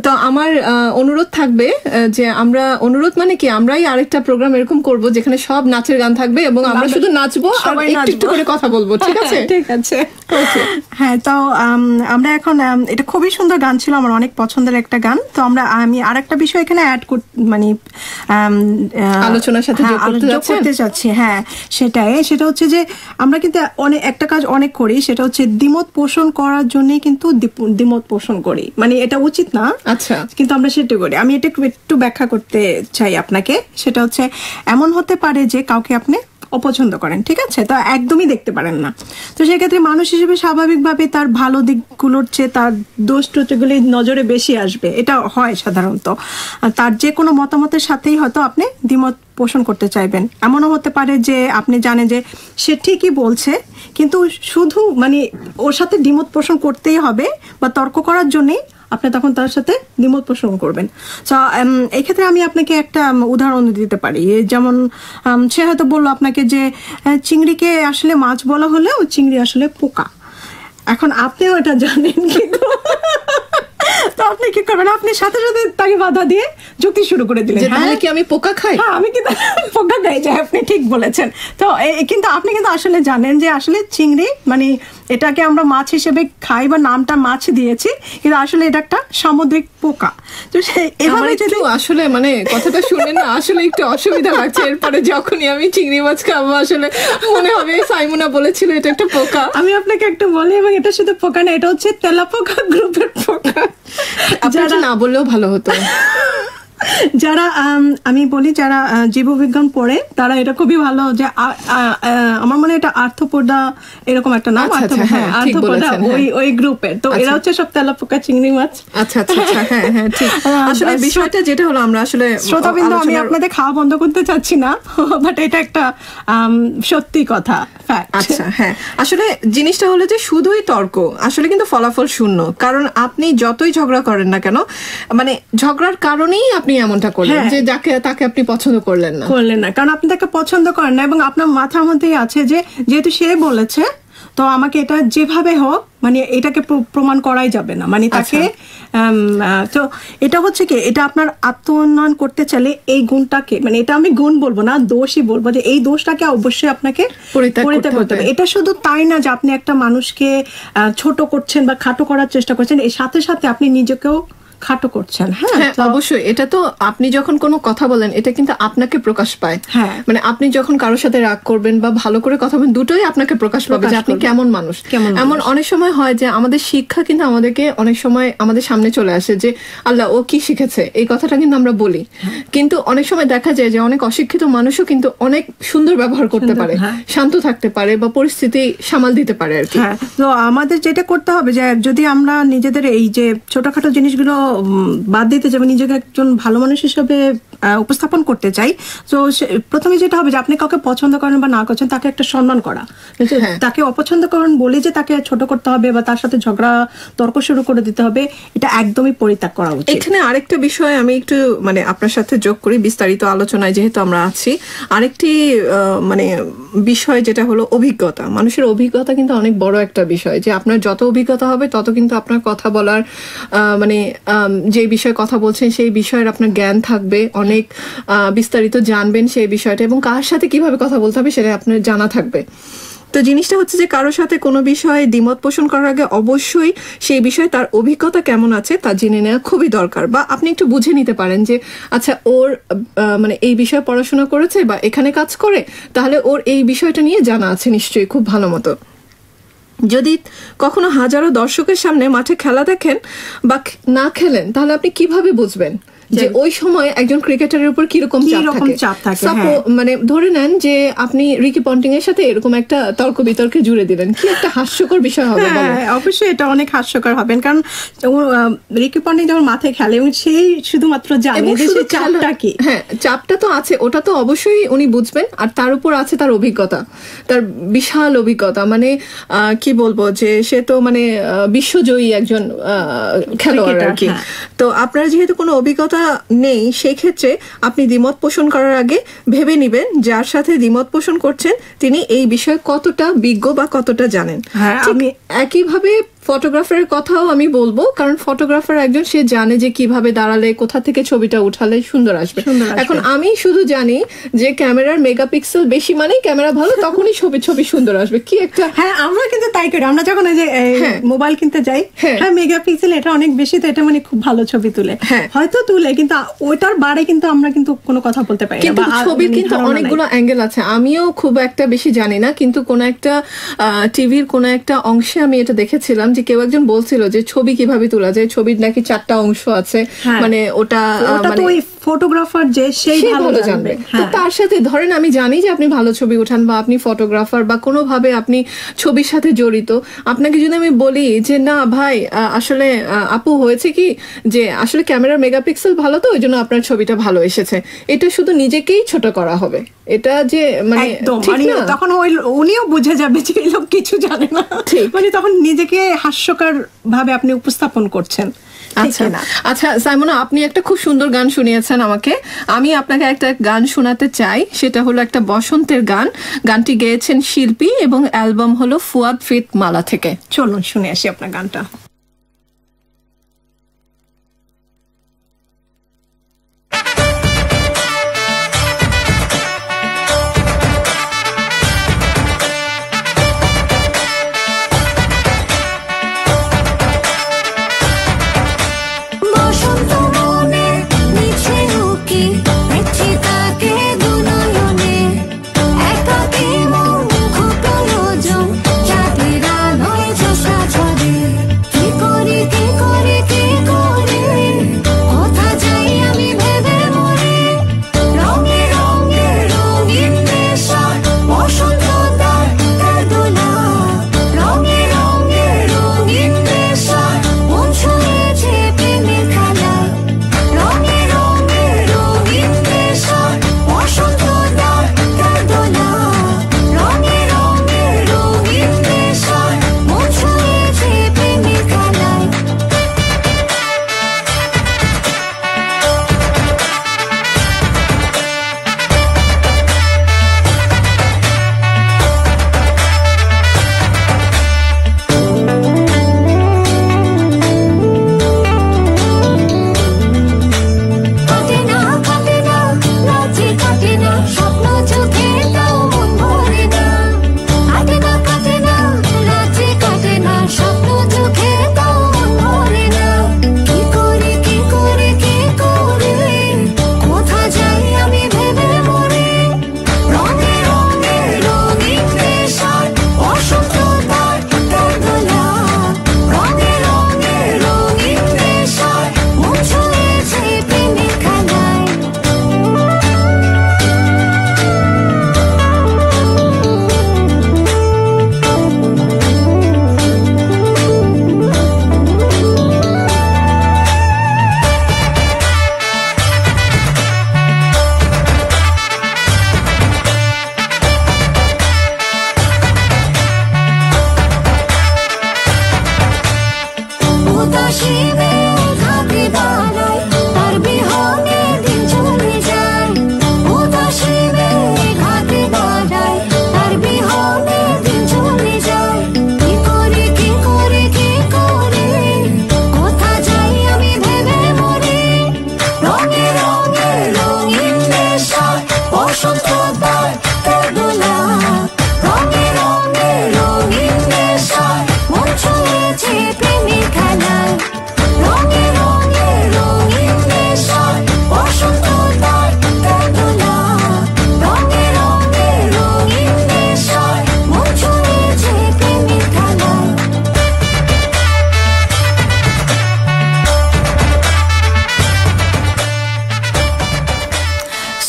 তো আমার অনুরোধ থাকবে যে আমরা অনুরোধ মানে কি, আমরাই আরেকটা প্রোগ্রাম এরকম করব যেখানে সব নাচের গান থাকবে এবং আমরা শুধু নাচবো আর একটু একটু করে কথা বলবো, ঠিক আছে? ঠিক আছে, হ্যাঁ। তো আমরা এখন, এটা খুবই সুন্দর গান ছিল, আমার অনেক পছন্দের একটা গান। তো আমি আরেকটা বিষয় এখানে অ্যাড মানে আলোচনার সাথে যোগ করতে চাচ্ছি। হ্যাঁ, সেটা হচ্ছে যে আমরা কিন্তু একটা কাজ অনেক করি, সেটা হচ্ছে দ্বিমত পোষণ করার জন্য কিন্তু দ্বিমত পোষণ করি, মানে এটা উচিত না। আচ্ছা, কিন্তু আমরা সেটা করি। আমি এটা একটু ব্যাখ্যা করতে চাই আপনাকে। সেটা হচ্ছে এমন হতে পারে যে কাউকে আপনি অপছন্দ করেন, ঠিক আছে, তো একদমই দেখতে পারেন না। তো সেক্ষেত্রে মানুষ হিসেবে স্বাভাবিকভাবে তার ভালো দিকগুলোর চেয়ে তার দোষ টোষগুলি নজরে বেশি আসবে, এটা হয় সাধারণত। তার যে কোনো মতামতের সাথেই হয়তো আপনি দ্বিমত পোষণ করতে চাইবেন। এমনও হতে পারে যে আপনি জানেন যে সে ঠিকই বলছে, কিন্তু শুধু মানে ওর সাথে দ্বিমত পোষণ করতেই হবে বা তর্ক করার জন্যই আপনি তখন তার সাথে দ্বিমত পোষণ করবেন। তো এই ক্ষেত্রে আমি আপনাকে একটা উদাহরণ দিতে পারি। যেমন সে হয়তো বললো আপনাকে যে চিংড়িকে আসলে মাছ বলা হলেও চিংড়ি আসলে পোকা। এখন আপনিও এটা জানেন, কিন্তু তো আপনি কি করবেন, আপনি সাথে সাথে তাকে বাধা দিয়ে যুক্তি শুরু করে দিলেন, তাহলে কি আমি পোকা খাই? হ্যাঁ, আমি কিন্তু পোকা খাই, যে আপনি ঠিক বলেছেন। তো কিন্তু আপনি কিন্তু আসলে জানেন যে আসলে চিংড়ি মানে এটাকে আমরা মাছ হিসেবে খাই বা নামটা মাছ দিয়েছি, কিন্তু আসলে এটা একটা সামুদ্রিক পোকা। তো এভাবে যদি আসলে মানে কথাটা শুনে না আসলে একটু অসুবিধা লাগছে। এরপরে যখনই আমি চিংড়ি মাছ খাবো আসলে মনে হবে সাইমুনা বলেছিল এটা একটা পোকা। আমি আপনাকে একটু বলি, এবং এটা শুধু পোকা না, এটা হচ্ছে তেলাপোকা গ্রুপের পোকা। আপনারা না বললেও ভালো হতো। যারা আমি বলি যারা জীববিজ্ঞান পড়ে তারা এটা খুবই ভালো, যে আমার মনে এটা আর্থ্রোপোডা এরকম একটা নাম, আর্থ্রোপোডা ওই গ্রুপের। তো এরা হচ্ছে সব তেলাপোকা চিংড়ি মাছ। আচ্ছা আচ্ছা আচ্ছা, হ্যাঁ হ্যাঁ ঠিক। আসলে বিষয়টা যেটা হলো আমরা আসলে শ্রোতাবিন্দু, আমি আপনাদের খাওয়া বন্ধ করতে চাচ্ছি না, বাট এটা একটা সত্যি কথা। আচ্ছা হ্যাঁ, আসলে জিনিসটা হলো যে শুধুই তর্ক আসলে কিন্তু ফলাফল শূন্য। কারণ আপনি যতই ঝগড়া করেন না কেন, মানে ঝগড়ার কারণেই আপনি এমনটা করলেন যে তাকে আপনি পছন্দ করলেন না, কারণ আপনি তাকে পছন্দ করেন না, এবং আপনার মাথার মধ্যেই আছে যে যেহেতু সে বলেছে তো আমাকে এটা যেভাবে হোক মানে এটাকে প্রমাণ করাই যাবে না, মানে তাকে তো এটা হচ্ছে কি, এটা আপনার আত্ম উন্নয়ন করতে চাইলে এই গুণটাকে, মানে এটা আমি গুণ বলবো না, দোষই বলবো, যে এই দোষটাকে অবশ্যই আপনাকে পরিত্যাগ করতে হবে। এটা শুধু তাই না যে আপনি একটা মানুষকে ছোট করছেন বা খাটো করার চেষ্টা করছেন, এর সাথে সাথে আপনি নিজেকেও খাটো করছেন। হ্যাঁ অবশ্যই, এটা তো আপনি যখন কোনো কথা বলেন এটা কিন্তু আপনাকে প্রকাশ পায়। মানে আপনি যখন কারোর সাথে রাগ করবেন বা ভালো করে কথা বলেন, দুটোই আপনাকে প্রকাশ পাবে যে আপনি কেমন মানুষ। এমন অনেক সময় হয় যে আমাদের শিক্ষা কিন্তু আমাদেরকে অনেক সময় আমাদের সামনে চলে আসে যে আল্লাহ ও কি শিখেছে, এই কথাটা কিন্তু আমরা বলি, কিন্তু অনেক সময় দেখা যায় যে অনেক অশিক্ষিত মানুষও কিন্তু অনেক সুন্দর ব্যবহার করতে পারে, শান্ত থাকতে পারে বা পরিস্থিতি সামাল দিতে পারে আর কি। তো আমাদের যেটা করতে হবে যে যদি আমরা নিজেদের এই যে ছোটখাটো জিনিসগুলো বাদ দিতে যাবে, নিজেকে একজন ভালো মানুষ হিসেবে উপস্থাপন করতে চাই, তো প্রথমে যেটা হবে যে আপনি কাউকে পছন্দ করেন বা না করছেন তাকে একটা সম্মান করা। তাকে অপছন্দ করেন বলে যে তাকে ছোট করতে হবে বা তার সাথে ঝগড়া তর্ক শুরু করে দিতে হবে, এটা একদমই পরিত্যাগ করা উচিত। এখানে আরেকটা বিষয় আমি একটু মানে আপনার সাথে যোগ করি বিস্তারিত আলোচনায় যেহেতু আমরা আছি। আরেকটি মানে বিষয় যেটা হলো অভিজ্ঞতা। মানুষের অভিজ্ঞতা কিন্তু অনেক বড় একটা বিষয়, যে আপনার যত অভিজ্ঞতা হবে তত কিন্তু আপনার কথা বলার মানে যে বিষয়ে কথা বলছেন সেই বিষয়ের আপনার জ্ঞান থাকবে, অনেক বিস্তারিত জানবেন সেই বিষয়টা, এবং কার সাথে কিভাবে কথা বলতে হবে সেটা আপনার জানা থাকবে। তো জিনিসটা হচ্ছে যে কারোর সাথে কোনো বিষয়ে দ্বিমত পোষণ করার আগে অবশ্যই সেই বিষয়ে তার অভিজ্ঞতা কেমন আছে তা জেনে নেওয়া খুবই দরকার। বা আপনি একটু বুঝে নিতে পারেন যে আচ্ছা ওর মানে এই বিষয়ে পড়াশোনা করেছে বা এখানে কাজ করে, তাহলে ওর এই বিষয়টা নিয়ে জানা আছে নিশ্চয়ই খুব ভালো মতো। যদি কখনো হাজারো দর্শকের সামনে মাঠে খেলা দেখেন বা না খেলেন, তাহলে আপনি কিভাবে বুঝবেন যে ওই সময় একজন ক্রিকেটারের উপর কিরকম চাপ থাকে। মানে ধরে নেন যে আপনি রিকি পন্টিং এর সাথে এরকম একটা তর্ক বিতর্কে জুড়ে দিলেন, কি একটা হাস্যকর বিষয় হবে। অবশ্যই এটা অনেক হাস্যকর হবেন, কারণ রিকি পন্টিং যখন মাঠে খেলে এবং সেই শুধুমাত্র জানে যে চাপটা কি। হ্যাঁ, চাপটা তো আছে, ওটা তো অবশ্যই উনি বুঝবেন, আর তার উপর আছে তার অভিজ্ঞতা, তার বিশাল অভিজ্ঞতা, মানে কি বলবো যে সে তো মানে বিশ্বজয়ী একজন খেলোয়াড় আর কি। তো আপনার যেহেতু কোনো অভিজ্ঞতা নেই, সেই ক্ষেত্রে আপনি দ্বিমত পোষণ করার আগে ভেবে নিবেন যার সাথে দ্বিমত পোষণ করছেন তিনি এই বিষয়ে কতটা বিজ্ঞ বা কতটা জানেন। আমি একইভাবে ফটোগ্রাফারের কথাও আমি বলবো, কারণ ফটোগ্রাফার একজন সে জানে যে কিভাবে দাঁড়ালে কোথা থেকে ছবিটা উঠালে সুন্দর আসবে। এখন আমি শুধু জানি যে ক্যামেরার মেগাপিক্সেল বেশি মানেই ক্যামেরা ভালো, তখনই ছবি সুন্দর আসবে, কি একটা। হ্যাঁ, আমরা কিন্তু তাই করি, আমরা যখন এই যে মোবাইল কিনতে যাই, হ্যাঁ মেগাপিক্সেল এটা অনেক বেশি, তো এটা মানে খুব ভালো ছবি তুলে, হয়তো তুলে, কিন্তু ওইটার বারে কিন্তু আমরা কিন্তু কোনো কথা বলতে পারি না। ছবির কিন্তু অনেকগুলো অ্যাঙ্গেল আছে, আমিও খুব একটা বেশি জানি না, কিন্তু কোন একটা টিভির কোন একটা অংশে আমি এটা দেখেছিলাম যে কেউ একজন বলছিল যে ছবি কিভাবে তোলা যায়, ছবির নাকি 4টা অংশ আছে, মানে ওটা তো ওই ফটোগ্রাফার যে সেই ভালো জানবে। তো তার সাথে ধরেন আমি জানি যে আপনি ভালো ছবি উঠান বা আপনি ফটোগ্রাফার বা কোনোভাবে আপনি ছবির সাথে জড়িত, আপনাকে যদি আমি বলি যে না ভাই আসলে আপু হয়েছে কি যে আসলে ক্যামেরার মেগাপিক্সেল ভালো, তো ওই জন্য আপনার ছবিটা ভালো এসেছে, এটা শুধু নিজেকেই ছোট করা হবে। এটা যে মানে তখন উনিও বুঝে যাবে যে এই লোক কিছু জানে না, মানে তখন নিজেকে হাস্যকর ভাবে আপনি উপস্থাপন করছেন। আচ্ছা সাইমোনা, আপনি একটা খুব সুন্দর গান শুনিয়েছেন আমাকে, আমি আপনাকে একটা গান শোনাতে চাই, সেটা হলো একটা বসন্তের গান। গানটি গেয়েছেন শিল্পী এবং অ্যালবাম হলো ফুয়াদ ফিত মালা থেকে। চলুন শুনে আসি আপনার গানটা।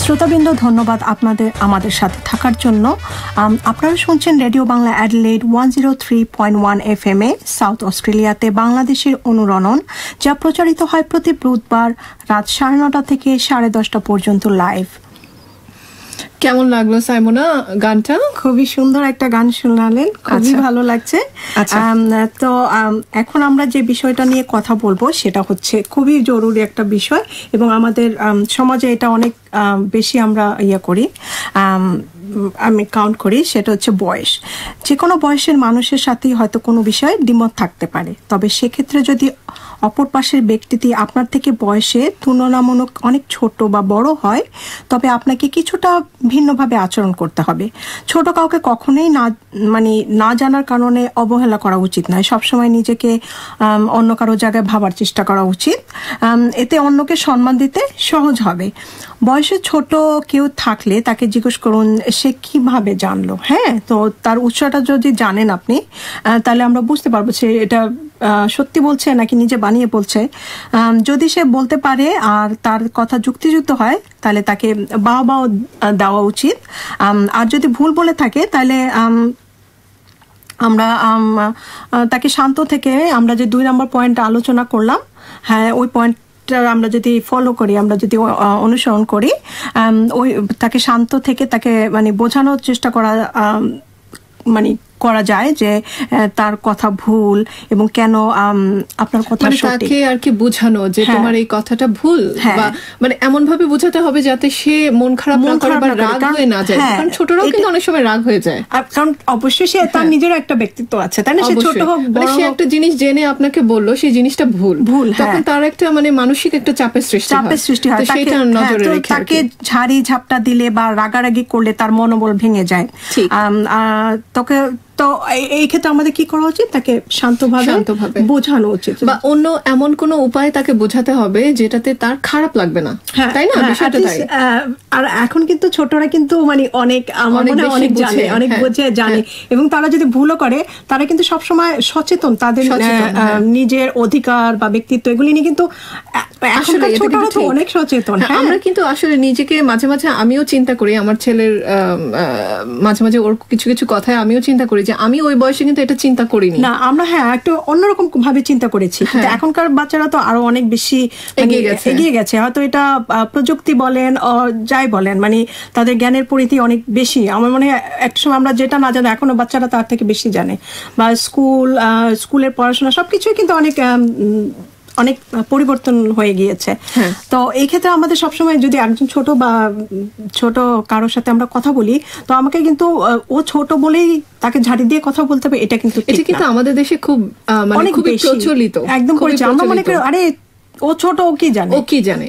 শ্রোতাবৃন্দ, ধন্যবাদ আপনাদের আমাদের সাথে থাকার জন্য। আপনারা শুনছেন রেডিও বাংলা অ্যাডিলেইড 103.1 FM এ সাউথ অস্ট্রেলিয়াতে বাংলাদেশের অনুরণন, যা প্রচারিত হয় প্রতি বুধবার রাত 9:30 থেকে 10:30 পর্যন্ত লাইভ। কেমন লাগলো সাইমোনা গানটা? খুবই সুন্দর একটা গান শোনালেন, খুবই ভালো লাগছে। তো এখন আমরা যে বিষয়টা নিয়ে কথা বলবো সেটা হচ্ছে খুবই জরুরি একটা বিষয়, এবং আমাদের সমাজে এটা অনেক বেশি আমরা করি, আমি কাউন্ট করি, সেটা হচ্ছে বয়স। যে কোনো বয়সের মানুষের সাথেই হয়তো কোনো বিষয়ে দ্বিমত থাকতে পারে, তবে সেক্ষেত্রে যদি অপর পাশের ব্যক্তিটি আপনার থেকে বয়সে তুলনামূলক অনেক ছোট বা বড় হয়, তবে আপনাকে কিছুটা ভিন্নভাবে আচরণ করতে হবে। ছোট কাউকে কখনোই না জানার কারণে অবহেলা করা উচিত নয়। সবসময় নিজেকে অন্য কারো জায়গায় ভাবার চেষ্টা করা উচিত। এতে অন্যকে সম্মান দিতে সহজ হবে। বয়সে ছোট কেউ থাকলে তাকে জিজ্ঞেস করুন সে কিভাবে জানলো। হ্যাঁ, তো তার উৎসটা যদি জানেন আপনি, তাহলে আমরা বুঝতে পারবো সে এটা সত্যি বলছে নাকি নিজে বানিয়ে বলছে। যদি সে বলতে পারে আর তার কথা যুক্তিযুক্ত হয়, তাহলে তাকে বাহবা দেওয়া উচিত। আর যদি ভুল বলে থাকে, তাহলে আমরা তাকে শান্ত থেকে আমরা যে 2 নম্বর পয়েন্ট আলোচনা করলাম, হ্যাঁ ওই পয়েন্ট আমরা যদি ফলো করি, আমরা যদি অনুসরণ করি, ওই তাকে শান্ত থেকে তাকে বোঝানোর চেষ্টা করা করা যায় যে তার কথা ভুল এবং কেন আপনার কথা সঠিক, তাকে আর কি বোঝানো যে তোমার এই কথাটা ভুল, বা এমন ভাবে বোঝাতে হবে যাতে সে মন খারাপ না করে বা রাগ হয়ে না যায়। কারণ ছোটরাও কিন্তু অনেক সময় রাগ হয়ে যায়, কারণ অবশ্যই সে তার নিজের একটা ব্যক্তিত্ব আছে, তাই না? সে ছোট হোক বড় হোক, সে একটা জিনিস জেনে আপনাকে বললো সেই জিনিসটা ভুল, তখন তার একটা মানসিক একটা চাপের সৃষ্টি হয়। সেটা নজরে রেখে তাকে ঝাড়ি ঝাপটা দিলে বা রাগারাগি করলে তার মনোবল ভেঙে যায়। তোকে তো এই ক্ষেত্রে আমাদের কি করা উচিত? তাকে শান্তভাবে বোঝানো উচিত, বা অন্য এমন কোন উপায় তাকে বোঝাতে হবে যেটাতে তার খারাপ লাগবে না, তাই না? বিষয়টা তাই। আর এখন কিন্তু ছোটরা কিন্তু অনেক আমার মনে হয় অনেক জানে, অনেক বোঝে, জানে, এবং তারা যদি ভুলও করে তারা কিন্তু সবসময় সচেতন তাদের নিজের অধিকার বা ব্যক্তিত্ব এগুলি নিয়ে। কিন্তু এখনকার ছোটরা তো অনেক সচেতন। আমরা কিন্তু আসলে নিজেকে মাঝে মাঝে আমিও চিন্তা করি, আমার ছেলের মাঝে মাঝে ওর কিছু কিছু কথায় আমিও চিন্তা করি যে আমি ওই বয়সে কিন্তু এটা চিন্তা করিনি না। আমরা একটু অন্যরকম ভাবে চিন্তা করেছি, কিন্তু এখনকার বাচ্চারা তো আরো অনেক বেশি এগিয়ে গেছে। হয়তো এটা প্রযুক্তি বলেন যাই বলেন, তাদের জ্ঞানের পরিধি অনেক বেশি। আমার মনে হয় একটা সময় আমরা যেটা না জানি এখনো বাচ্চারা তার থেকে বেশি জানে। বা স্কুলের পড়াশোনা সবকিছুই কিন্তু অনেক পরিবর্তন হয়ে গিয়েছে। তো এই ক্ষেত্রে আমাদের সবসময় যদি একজন ছোট কারোর সাথে আমরা কথা বলি, তো আমাকে কিন্তু ও ছোট বলেই তাকে ঝাড়ি দিয়ে কথা বলতে হবে, এটা কিন্তু আমাদের দেশে খুব প্রচলিত, একদম আমরা মনে করি আরে ও ছোট, ও কি জানে।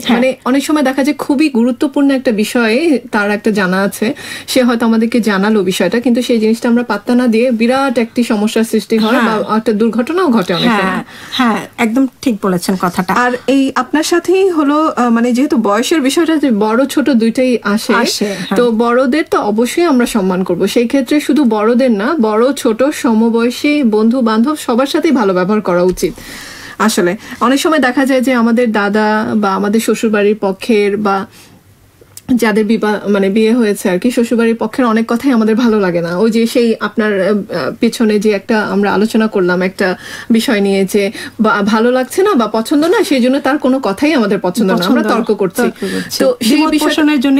অনেক সময় দেখা যায় খুবই গুরুত্বপূর্ণ একটা বিষয়ে তার একটা জানা আছে, সে হয়তো আমাদেরকে জানালো বিষয়টা, কিন্তু সেই জিনিসটা আমরা পাত্তা না দিয়ে বিরাট একটি সমস্যার সৃষ্টি হয় বা একটা দুর্ঘটনাও ঘটে অনেক সময়। হ্যাঁ, একদম ঠিক বলেছেন কথাটা। আর এই আপনার সাথেই হলো যেহেতু বয়সের বিষয়টা যে বড় ছোট দুইটাই আসে, তো বড়দের তো অবশ্যই আমরা সম্মান করব। সেই ক্ষেত্রে শুধু বড়দের না, বড় ছোট সমবয়সী বন্ধু বান্ধব সবার সাথেই ভালো ব্যবহার করা উচিত। আসলে অনেক সময় দেখা যায় যে আমাদের দাদা বা আমাদের শ্বশুরবাড়ির পক্ষের বা যাদের বিয়ে হয়েছে আর কি, শ্বশুরবাড়ির পক্ষের অনেক কথাই আমাদের ভালো লাগে না। ওই যে সেই আপনার পেছনে যে একটা আমরা আলোচনা করলাম একটা বিষয় নিয়ে, যে ভালো লাগছে না বা পছন্দ না, সেই জন্য তার কোনো কথাই আমাদের পছন্দ না, আমরা তর্ক করছি। তো সেই বিষয়ের জন্য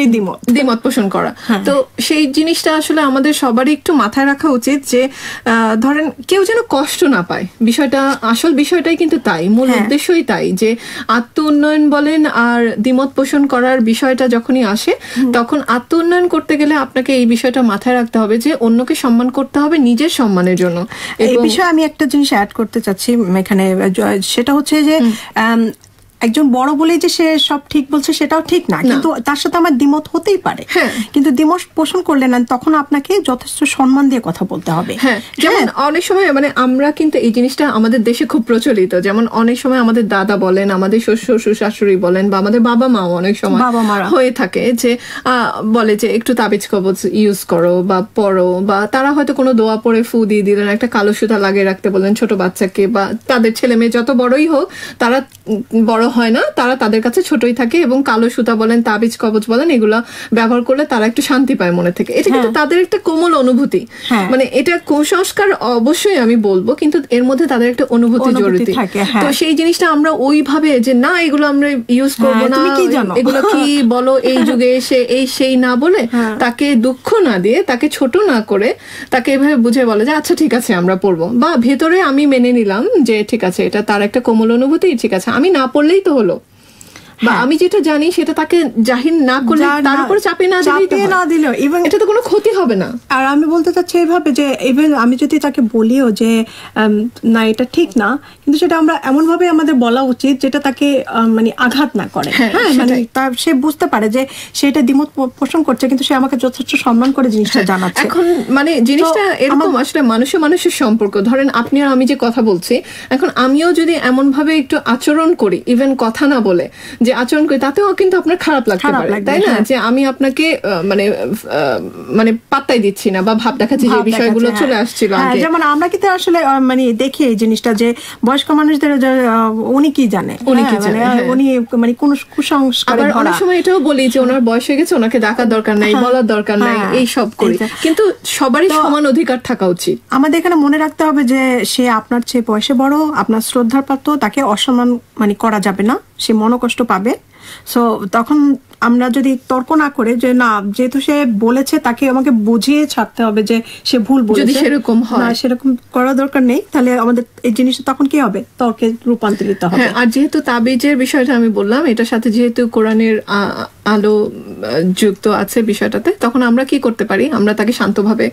দ্বিমত পোষণ করা, তো সেই জিনিসটা আসলে আমাদের সবারই একটু মাথায় রাখা উচিত যে ধরেন কেউ যেন কষ্ট না পায়। আসল বিষয়টাই কিন্তু তাই, মূল উদ্দেশ্যই তাই, যে আত্ম উন্নয়ন বলেন আর দ্বিমত পোষণ করার বিষয়টা যখনই আসে, তখন আত্ম উন্নয়ন করতে গেলে আপনাকে এই বিষয়টা মাথায় রাখতে হবে যে অন্যকে সম্মান করতে হবে নিজের সম্মানের জন্য। এই বিষয়ে আমি একটা জিনিস অ্যাড করতে চাচ্ছি এখানে, সেটা হচ্ছে যে একজন বড় বলে যে সে সব ঠিক বলছে সেটাও ঠিক না, কিন্তু তার সাথে আমার দ্বিমত হতেই পারে। কিন্তু দ্বিমত পোষণ করলে না, তখন আপনাকে যথেষ্ট সম্মান দিয়ে কথা বলতে হবে। যেমন অনেক সময় আমরা কিন্তু এই জিনিসটা আমাদের দেশে খুব প্রচলিত, যেমন অনেক সময় আমাদের দাদা বলেন, আমাদের শ্বশুর শাশুড়ি বলেন, বা আমাদের বাবা মাও অনেক সময় হয়ে থাকে যে বলে যে একটু তাবিজ কবজ ইউজ করো বা পড়ো, বা তারা হয়তো কোনো দোয়া পড়ে ফু দিয়ে দিলেন, একটা কালো সুতা লাগিয়ে রাখতে বললেন ছোট বাচ্চাকে, বা তাদের ছেলে মেয়ে যত বড়ই হোক তারা বড় হয় না, তারা তাদের কাছে ছোটই থাকে, এবং কালো সুতা বলেন, তাবিজ কবজ বলেন, এগুলো ব্যবহার করলে তারা একটু শান্তি পায় মনে থেকে। এটা কিন্তু তাদের একটা কোমল অনুভূতি, এটা কুসংস্কার অবশ্যই আমি বলবো, কিন্তু এর মধ্যে তাদের একটা অনুভূতি জড়িত। তো সেই জিনিসটা আমরা ওইভাবে যে না এগুলো আমরা ইউজ করবো না, এগুলো কি বলো এই যুগে এসে এই সেই না বলে, তাকে দুঃখ না দিয়ে, তাকে ছোট না করে, তাকে এভাবে বুঝে বলে যে আচ্ছা ঠিক আছে আমরা পড়বো, বা ভেতরে আমি মেনে নিলাম যে ঠিক আছে এটা তার একটা কোমল অনুভূতি, ঠিক আছে আমি না পড়লেই তো হলো। বা আমি যেটা জানি সেটা তাকে জাহির না করলে, তার উপর চাপিয়ে না দিলেও ইভেন এটা তো কোনো ক্ষতি হবে না। আর আমি বলতে চাচ্ছি এইভাবে যে ইভেন আমি যদি তাকে বলিও যে না এটা ঠিক না, কিন্তু সেটা আমরা এমন ভাবে আমাদের বলা উচিত যেটা তাকে মানে আঘাত না করে। হ্যাঁ, মানে তার সে বুঝতে পারে যে সেটা দ্বিমত পোষণ করছে, কিন্তু সে আমাকে যথেষ্ট সম্মান করে জিনিসটা জানাচ্ছে। এখন মানে জিনিসটা এরকম আসলে মানুষের সম্পর্ক, ধরেন আপনি আর আমি যে কথা বলছি, এখন আমিও যদি এমন ভাবে একটু আচরণ করি, ইভেন কথা না বলে যে আচরণ করি, তাতেও কিন্তু আপনার খারাপ লাগতে পারে, তাই না? যে আমি আপনাকে মানে পাত্তাই দিচ্ছি না বা ভাব দেখাচ্ছি, যে বিষয়গুলো চলে আসছিল আগে। যেমন আমরা কিন্তু আসলে মানে দেখি এই জিনিসটা যে বয়স্ক মানুষদের উনি কি জানে, উনি মানে কোন কুসংস্কারে ভরা। অনেক সময় এটাও বলি যে ওনার বয়স হয়ে গেছে, ওনাকে ডাকার দরকার নাই, বলার দরকার নাই, এই সব করি। কিন্তু সবারই সমান অধিকার থাকা উচিত। আমাদের এখানে মনে রাখতে হবে যে সে আপনার চেয়ে বয়সে বড়, আপনার শ্রদ্ধার পাত্র, তাকে অসম্মান মানে করা যাবে না, সে মনোকষ্ট পাবে। সো তখন আমরা যদি তর্ক না করে যে না, যেহেতু সে বলেছে তাকে আমাকে বুঝিয়ে ছাড়তে হবে যে সে ভুল বলেছে, যদি সেরকম হয়, না সেরকম করার দরকার নেই, তাহলে আমাদের এই জিনিসটা তখন কি হবে, তর্কে রূপান্তরিত হবে। আর যেহেতু তাবিজের বিষয়টা আমি বললাম, এটার সাথে যেহেতু কোরআনের আলো যুক্ত আছে বিষয়টাতে, তখন আমরা কি করতে পারি, আমরা তাকে শান্তভাবে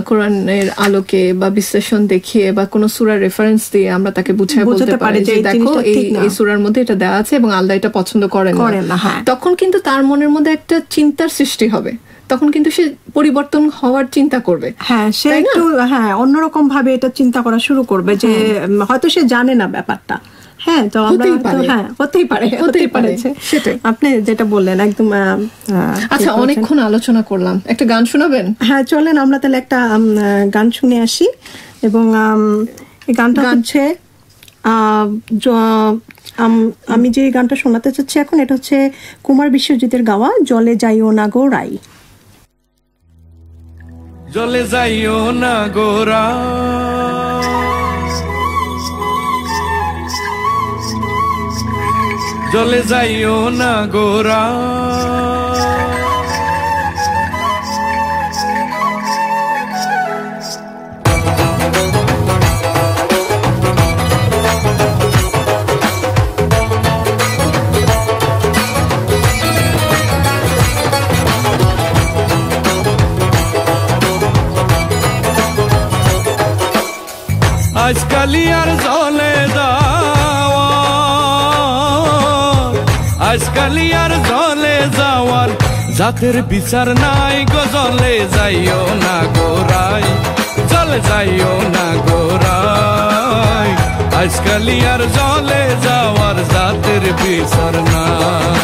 কোরআনের আলোকে বা বিশ্লেষণ দেখিয়ে বা কোনো সূরার রেফারেন্স দিয়ে আমরা তাকে বুঝিয়ে বলতে পারি যে দেখো এই সূরার মধ্যে এটা দেওয়া আছে এবং আল্লাহ এটা পছন্দ করেন না। তখন কিন্তু তার মনের মধ্যে একটা চিন্তার সৃষ্টি হবে, তখন কিন্তু সে পরিবর্তন হওয়ার চিন্তা করবে। হ্যাঁ, সে একটু অন্যরকম ভাবে এটা চিন্তা করা শুরু করবে যে হয়তো সে জানে না ব্যাপারটা। হ্যাঁ, তো আমরা হতেই পারে সেটাই আপনি যেটা বললেন একদম। আচ্ছা, অনেকক্ষণ আলোচনা করলাম, একটা গান শোনাবেন? হ্যাঁ, চলেন আমরা তাহলে একটা গান শুনে আসি। এবং এই গানটা হচ্ছে আমি যে গানটা শোনাতে চাচ্ছি এখন, এটা হচ্ছে কুমার বিশ্বজিতের গাওয়া জলে যাইও না গো রাই। জলে যাইও না গো রাই, জলে যাইও না গো রাই, আজকালি আর জলে যাওয়ার, আজকালি আর জলে যাওয়ার জাতের বিচার নাই গো, জলে যাইও না গো রাই, জলে যাইও না গো রাই, আজকালি আর জলে যাওয়ার জাতের বিচার নাই।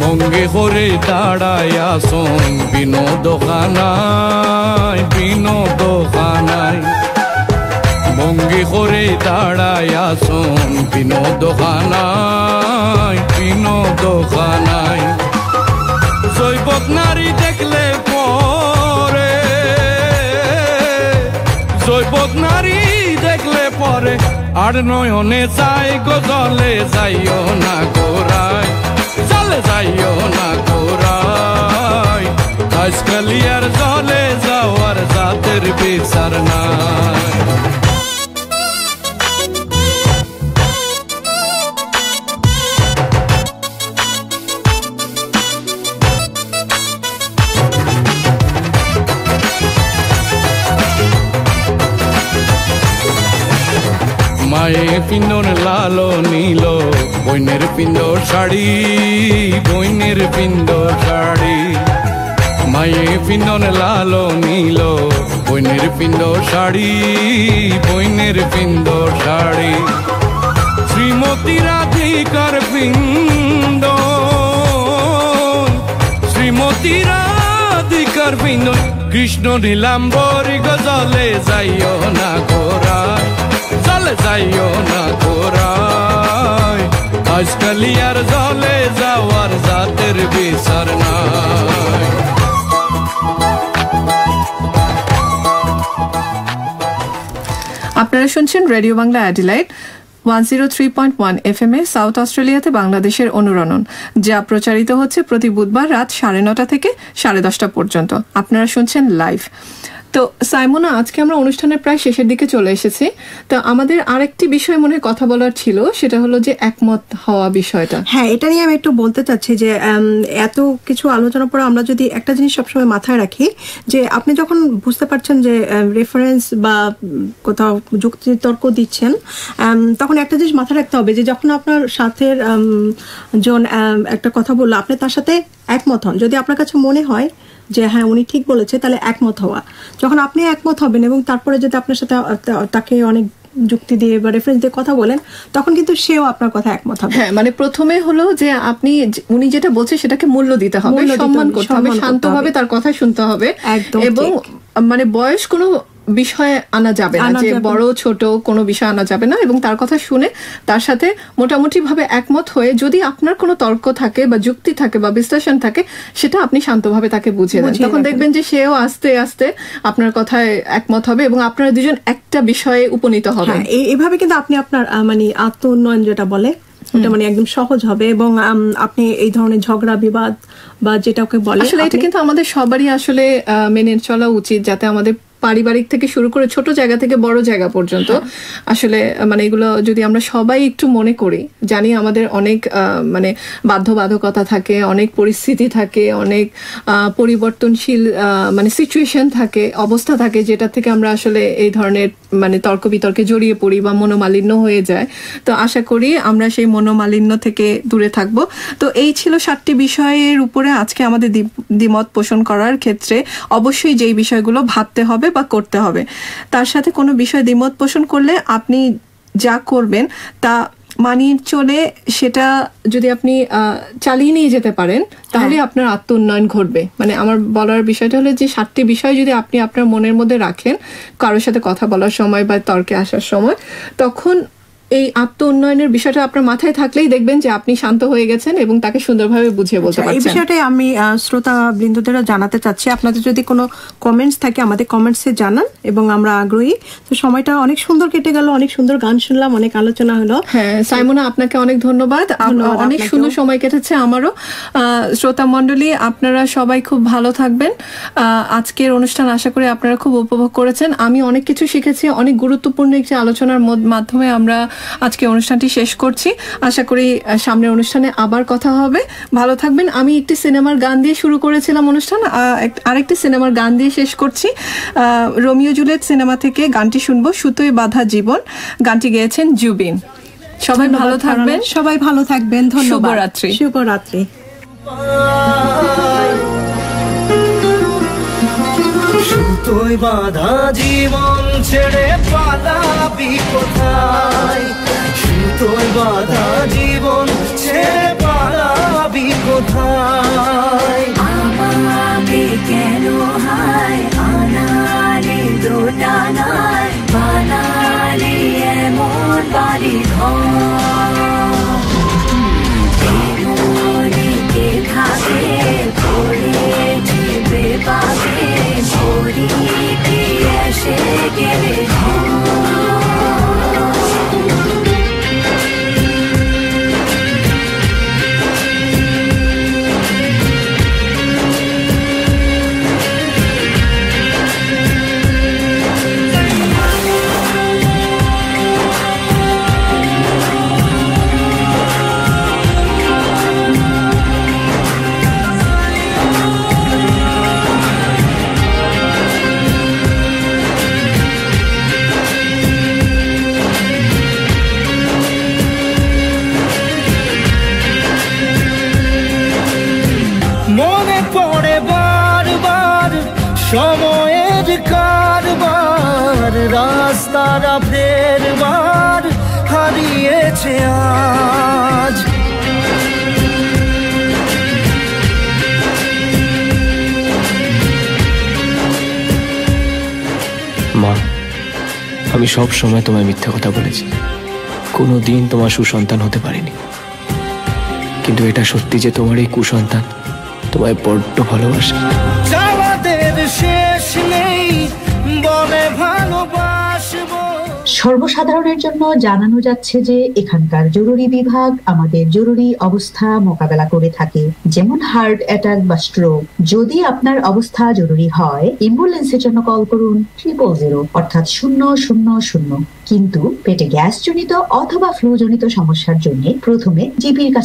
মঙ্গে করে দাঁড়ায়া শোন বিনোদখানায়, বিনোদখানায়, মঙ্গে করে দাঁড়ায়া শোন বিনোদখানায়, বিনোদখানায়, জৈবত নারী দেখলে পরে, জৈবত নারী দেখলে পরে আর নয়নে যাই গো, জলে যাইও না গো রাই, জলে যাইও না গো রাই, আজকালি আর জলে যাওয়ার জাতের বিচার নাই। মায়ে পিন্দর লালো নীল, বইনের পিন্দর শাড়ি, বইনের পিন্দর শাড়ি, মায়ে পিন্দর লালো নীল, বইনের পিন্দর শাড়ি, বইনের পিন্দর শাড়ি, শ্রীমতী রাধিকার পিন্দ, শ্রীমতী রাধিকার পিন্দ, কৃষ্ণ নীলাম্বরী গজলে যাইও না গোরাই, জলে যাইও না গোরাই, আজকালি আর জলে যাওয়ার জাতের বিচার নাই। আপনারা শুনছেন রেডিও বাংলা অ্যাডিলাইড। 103.1 FM এ সাউথ অস্ট্রেলিয়াতে বাংলাদেশের অনুরণন, যা প্রচারিত হচ্ছে প্রতি বুধবার রাত 9:30 থেকে 10:30 পর্যন্ত। আপনারা শুনছেন লাইভ। তো সাইমোনা, আজকে আমরা অনুষ্ঠানের প্রায় শেষের দিকে চলে এসেছি। তো আমাদের আরেকটি বিষয় মনে হয় কথা বলার ছিল, সেটা হলো যে একমত হওয়া বিষয়টা। হ্যাঁ, এটা নিয়ে আমি একটু বলতে চাচ্ছি যে এত কিছু আলোচনা পরে আমরা যদি একটা জিনিস সবসময় মাথায় রাখি, যে আপনি যখন বুঝতে পারছেন যে রেফারেন্স বা কোথাও যুক্তি তর্ক দিচ্ছেন, তখন একটা জিনিস মাথায় রাখতে হবে যে যখন আপনার সাথে জন একটা কথা বললো, আপনি তার সাথে একমত হন। যদি আপনার কাছে মনে হয় যে হ্যাঁ উনি ঠিক বলেছে, তাহলে একমত হওয়া। যখন আপনি একমত হবেন এবং তারপরে যদি আপনার সাথে তাকে অনেক যুক্তি দিয়ে বা রেফারেন্স দিয়ে কথা বলেন, তখন কিন্তু সেও আপনার কথা একমত হবে। হ্যাঁ, মানে প্রথমে হলো যে উনি যেটা বলছে সেটাকে মূল্য দিতে হবে, সম্মান করতে হবে, শান্তভাবে তার কথা শুনতে হবে। এবং মানে বয়স কোনো বিষয়ে আনা যাবে না, যে বড় ছোট কোনো বিষয় আনা যাবে না, এবং তার কথা শুনে তার সাথে মোটামুটি ভাবে একমত হয়ে যদি আপনার কোনো তর্ক থাকে বা যুক্তি থাকে বা বিশ্লেষণ থাকে, সেটা আপনি শান্তভাবে তাকে বুঝিয়ে দেন। তখন দেখবেন যে সেও আস্তে আস্তে আপনার কথায় একমত হবে এবং আপনারা দুজন একটা বিষয়ে উপনীত হবেন। এইভাবে কিন্তু আপনি আপনার মানে আত্ম উন্নয়ন যেটা বলে, ওটা মানে একদম সহজ হবে এবং আপনি এই ধরনের ঝগড়া বিবাদ বা যেটাকে বলে, আসলে এটা কিন্তু আমাদের সবারই আসলে মেনে চলা উচিত, যাতে আমাদের পারিবারিক থেকে শুরু করে ছোট জায়গা থেকে বড় জায়গা পর্যন্ত আসলে মানে এগুলো যদি আমরা সবাই একটু মনে করি, জানি আমাদের অনেক মানে বাধ্যবাধকতা থাকে, অনেক পরিস্থিতি থাকে, অনেক পরিবর্তনশীল মানে সিচুয়েশন থাকে, অবস্থা থাকে, যেটা থেকে আমরা আসলে এই ধরনের মানে তর্ক বিতর্কে জড়িয়ে পড়ি বা মনোমালিন্য হয়ে যায়। তো আশা করি আমরা সেই মনোমালিন্য থেকে দূরে থাকব। তো এই ছিল 7টি বিষয়ের উপরে আজকে আমাদের দ্বিমত পোষণ করার ক্ষেত্রে অবশ্যই যেই বিষয়গুলো ভাবতে হবে বা করতে হবে। তার সাথে কোনো বিষয় দ্বিমত পোষণ করলে আপনি যা করবেন তা মানিয়ে চলে সেটা যদি আপনি চালিয়ে নিয়ে যেতে পারেন, তাহলে আপনার আত্ম উন্নয়ন ঘটবে। মানে আমার বলার বিষয়টা হলো যে 7টি বিষয় যদি আপনি আপনার মনের মধ্যে রাখেন কারোর সাথে কথা বলার সময় বা তর্কে আসার সময়, তখন এই আত্ম উন্নয়নের বিষয়টা আপনার মাথায় থাকলেই দেখবেন যে আপনি শান্ত হয়ে গেছেন এবং তাকে সুন্দরভাবে বুঝিয়ে বলতে পারছেন। এই বিষয়টাই আমি শ্রোতা বৃন্দদেরও জানাতে চাচ্ছি। আপনাদের যদি কোনো কমেন্টস থাকে আমাদের কমেন্টসে জানান এবং আমরা আগ্রহী। তো সময়টা অনেক সুন্দর কেটে গেল, অনেক সুন্দর গান শুনলাম, অনেক আলোচনা হলো। হ্যাঁ সাইমোনা, আপনাকে অনেক ধন্যবাদ। অনেক সুন্দর সময় কেটেছে আমারও। শ্রোতা মণ্ডলী, আপনারা সবাই খুব ভালো থাকবেন। আজকের অনুষ্ঠান আশা করি আপনারা খুব উপভোগ করেছেন। আমি অনেক কিছু শিখেছি। অনেক গুরুত্বপূর্ণ একটি আলোচনার মাধ্যমে আমরা আজকে অনুষ্ঠানটি শেষ করছি। আশা করি সামনের অনুষ্ঠানে আবার কথা হবে। ভালো থাকবেন। আমি একটি সিনেমার গান দিয়ে শুরু করেছিলাম অনুষ্ঠান, আরেকটি সিনেমার গান দিয়ে শেষ করছি। রোমিও জুলিয়েট সিনেমা থেকে গানটি শুনবো, সুতোয় বাঁধা জীবন। গানটি গেয়েছেন জুবিন। সবাই ভালো থাকবেন। সবাই ভালো থাকবেন। ধন্যবাদ। শুভরাত্রি। শুভরাত্রি। সুতোয় বাঁধা জীবন ছেড়ে পালাবি কোথায়? সুতোয় বাঁধা জীবন ছেড়ে পালাবি কোথায়? আমাকে কেন হায় আনালি দোটানায় বানালি এমন বাড়ি ঘর? মনেকে থাকে পড়ে টিপে পাবে মরি কি এসে গেলে সময়ের কারবার, রাস্তারা ফেরবার হারিয়েছে আজ। মা, আমি সব সময় তোমায় মিথ্যে কথা বলেছি, কোনো দিন তোমার সুসন্তান হতে পারিনি। কিন্তু এটা সত্যি যে তোমার এই কুসন্তান তোমায় বড্ড ভালোবাসে। শেষ নেই বলে ভালোবাসবো। সর্বসাধারণের জন্য জানানো যাচ্ছে যে এখানকার জরুরি বিভাগ আমাদের জরুরি অবস্থা মোকাবেলা করে থাকে, যেমন হার্ট অ্যাটাক বা স্ট্রোক। যদি আপনার অবস্থা জরুরি হয়, অ্যাম্বুলেন্সের জন্য কল করুন 000 অর্থাৎ 000। কিন্তু পেটে গ্যাস জনিত অথবা ফ্লু জনিত সমস্যার জন্য প্রথমে জিপির কাছে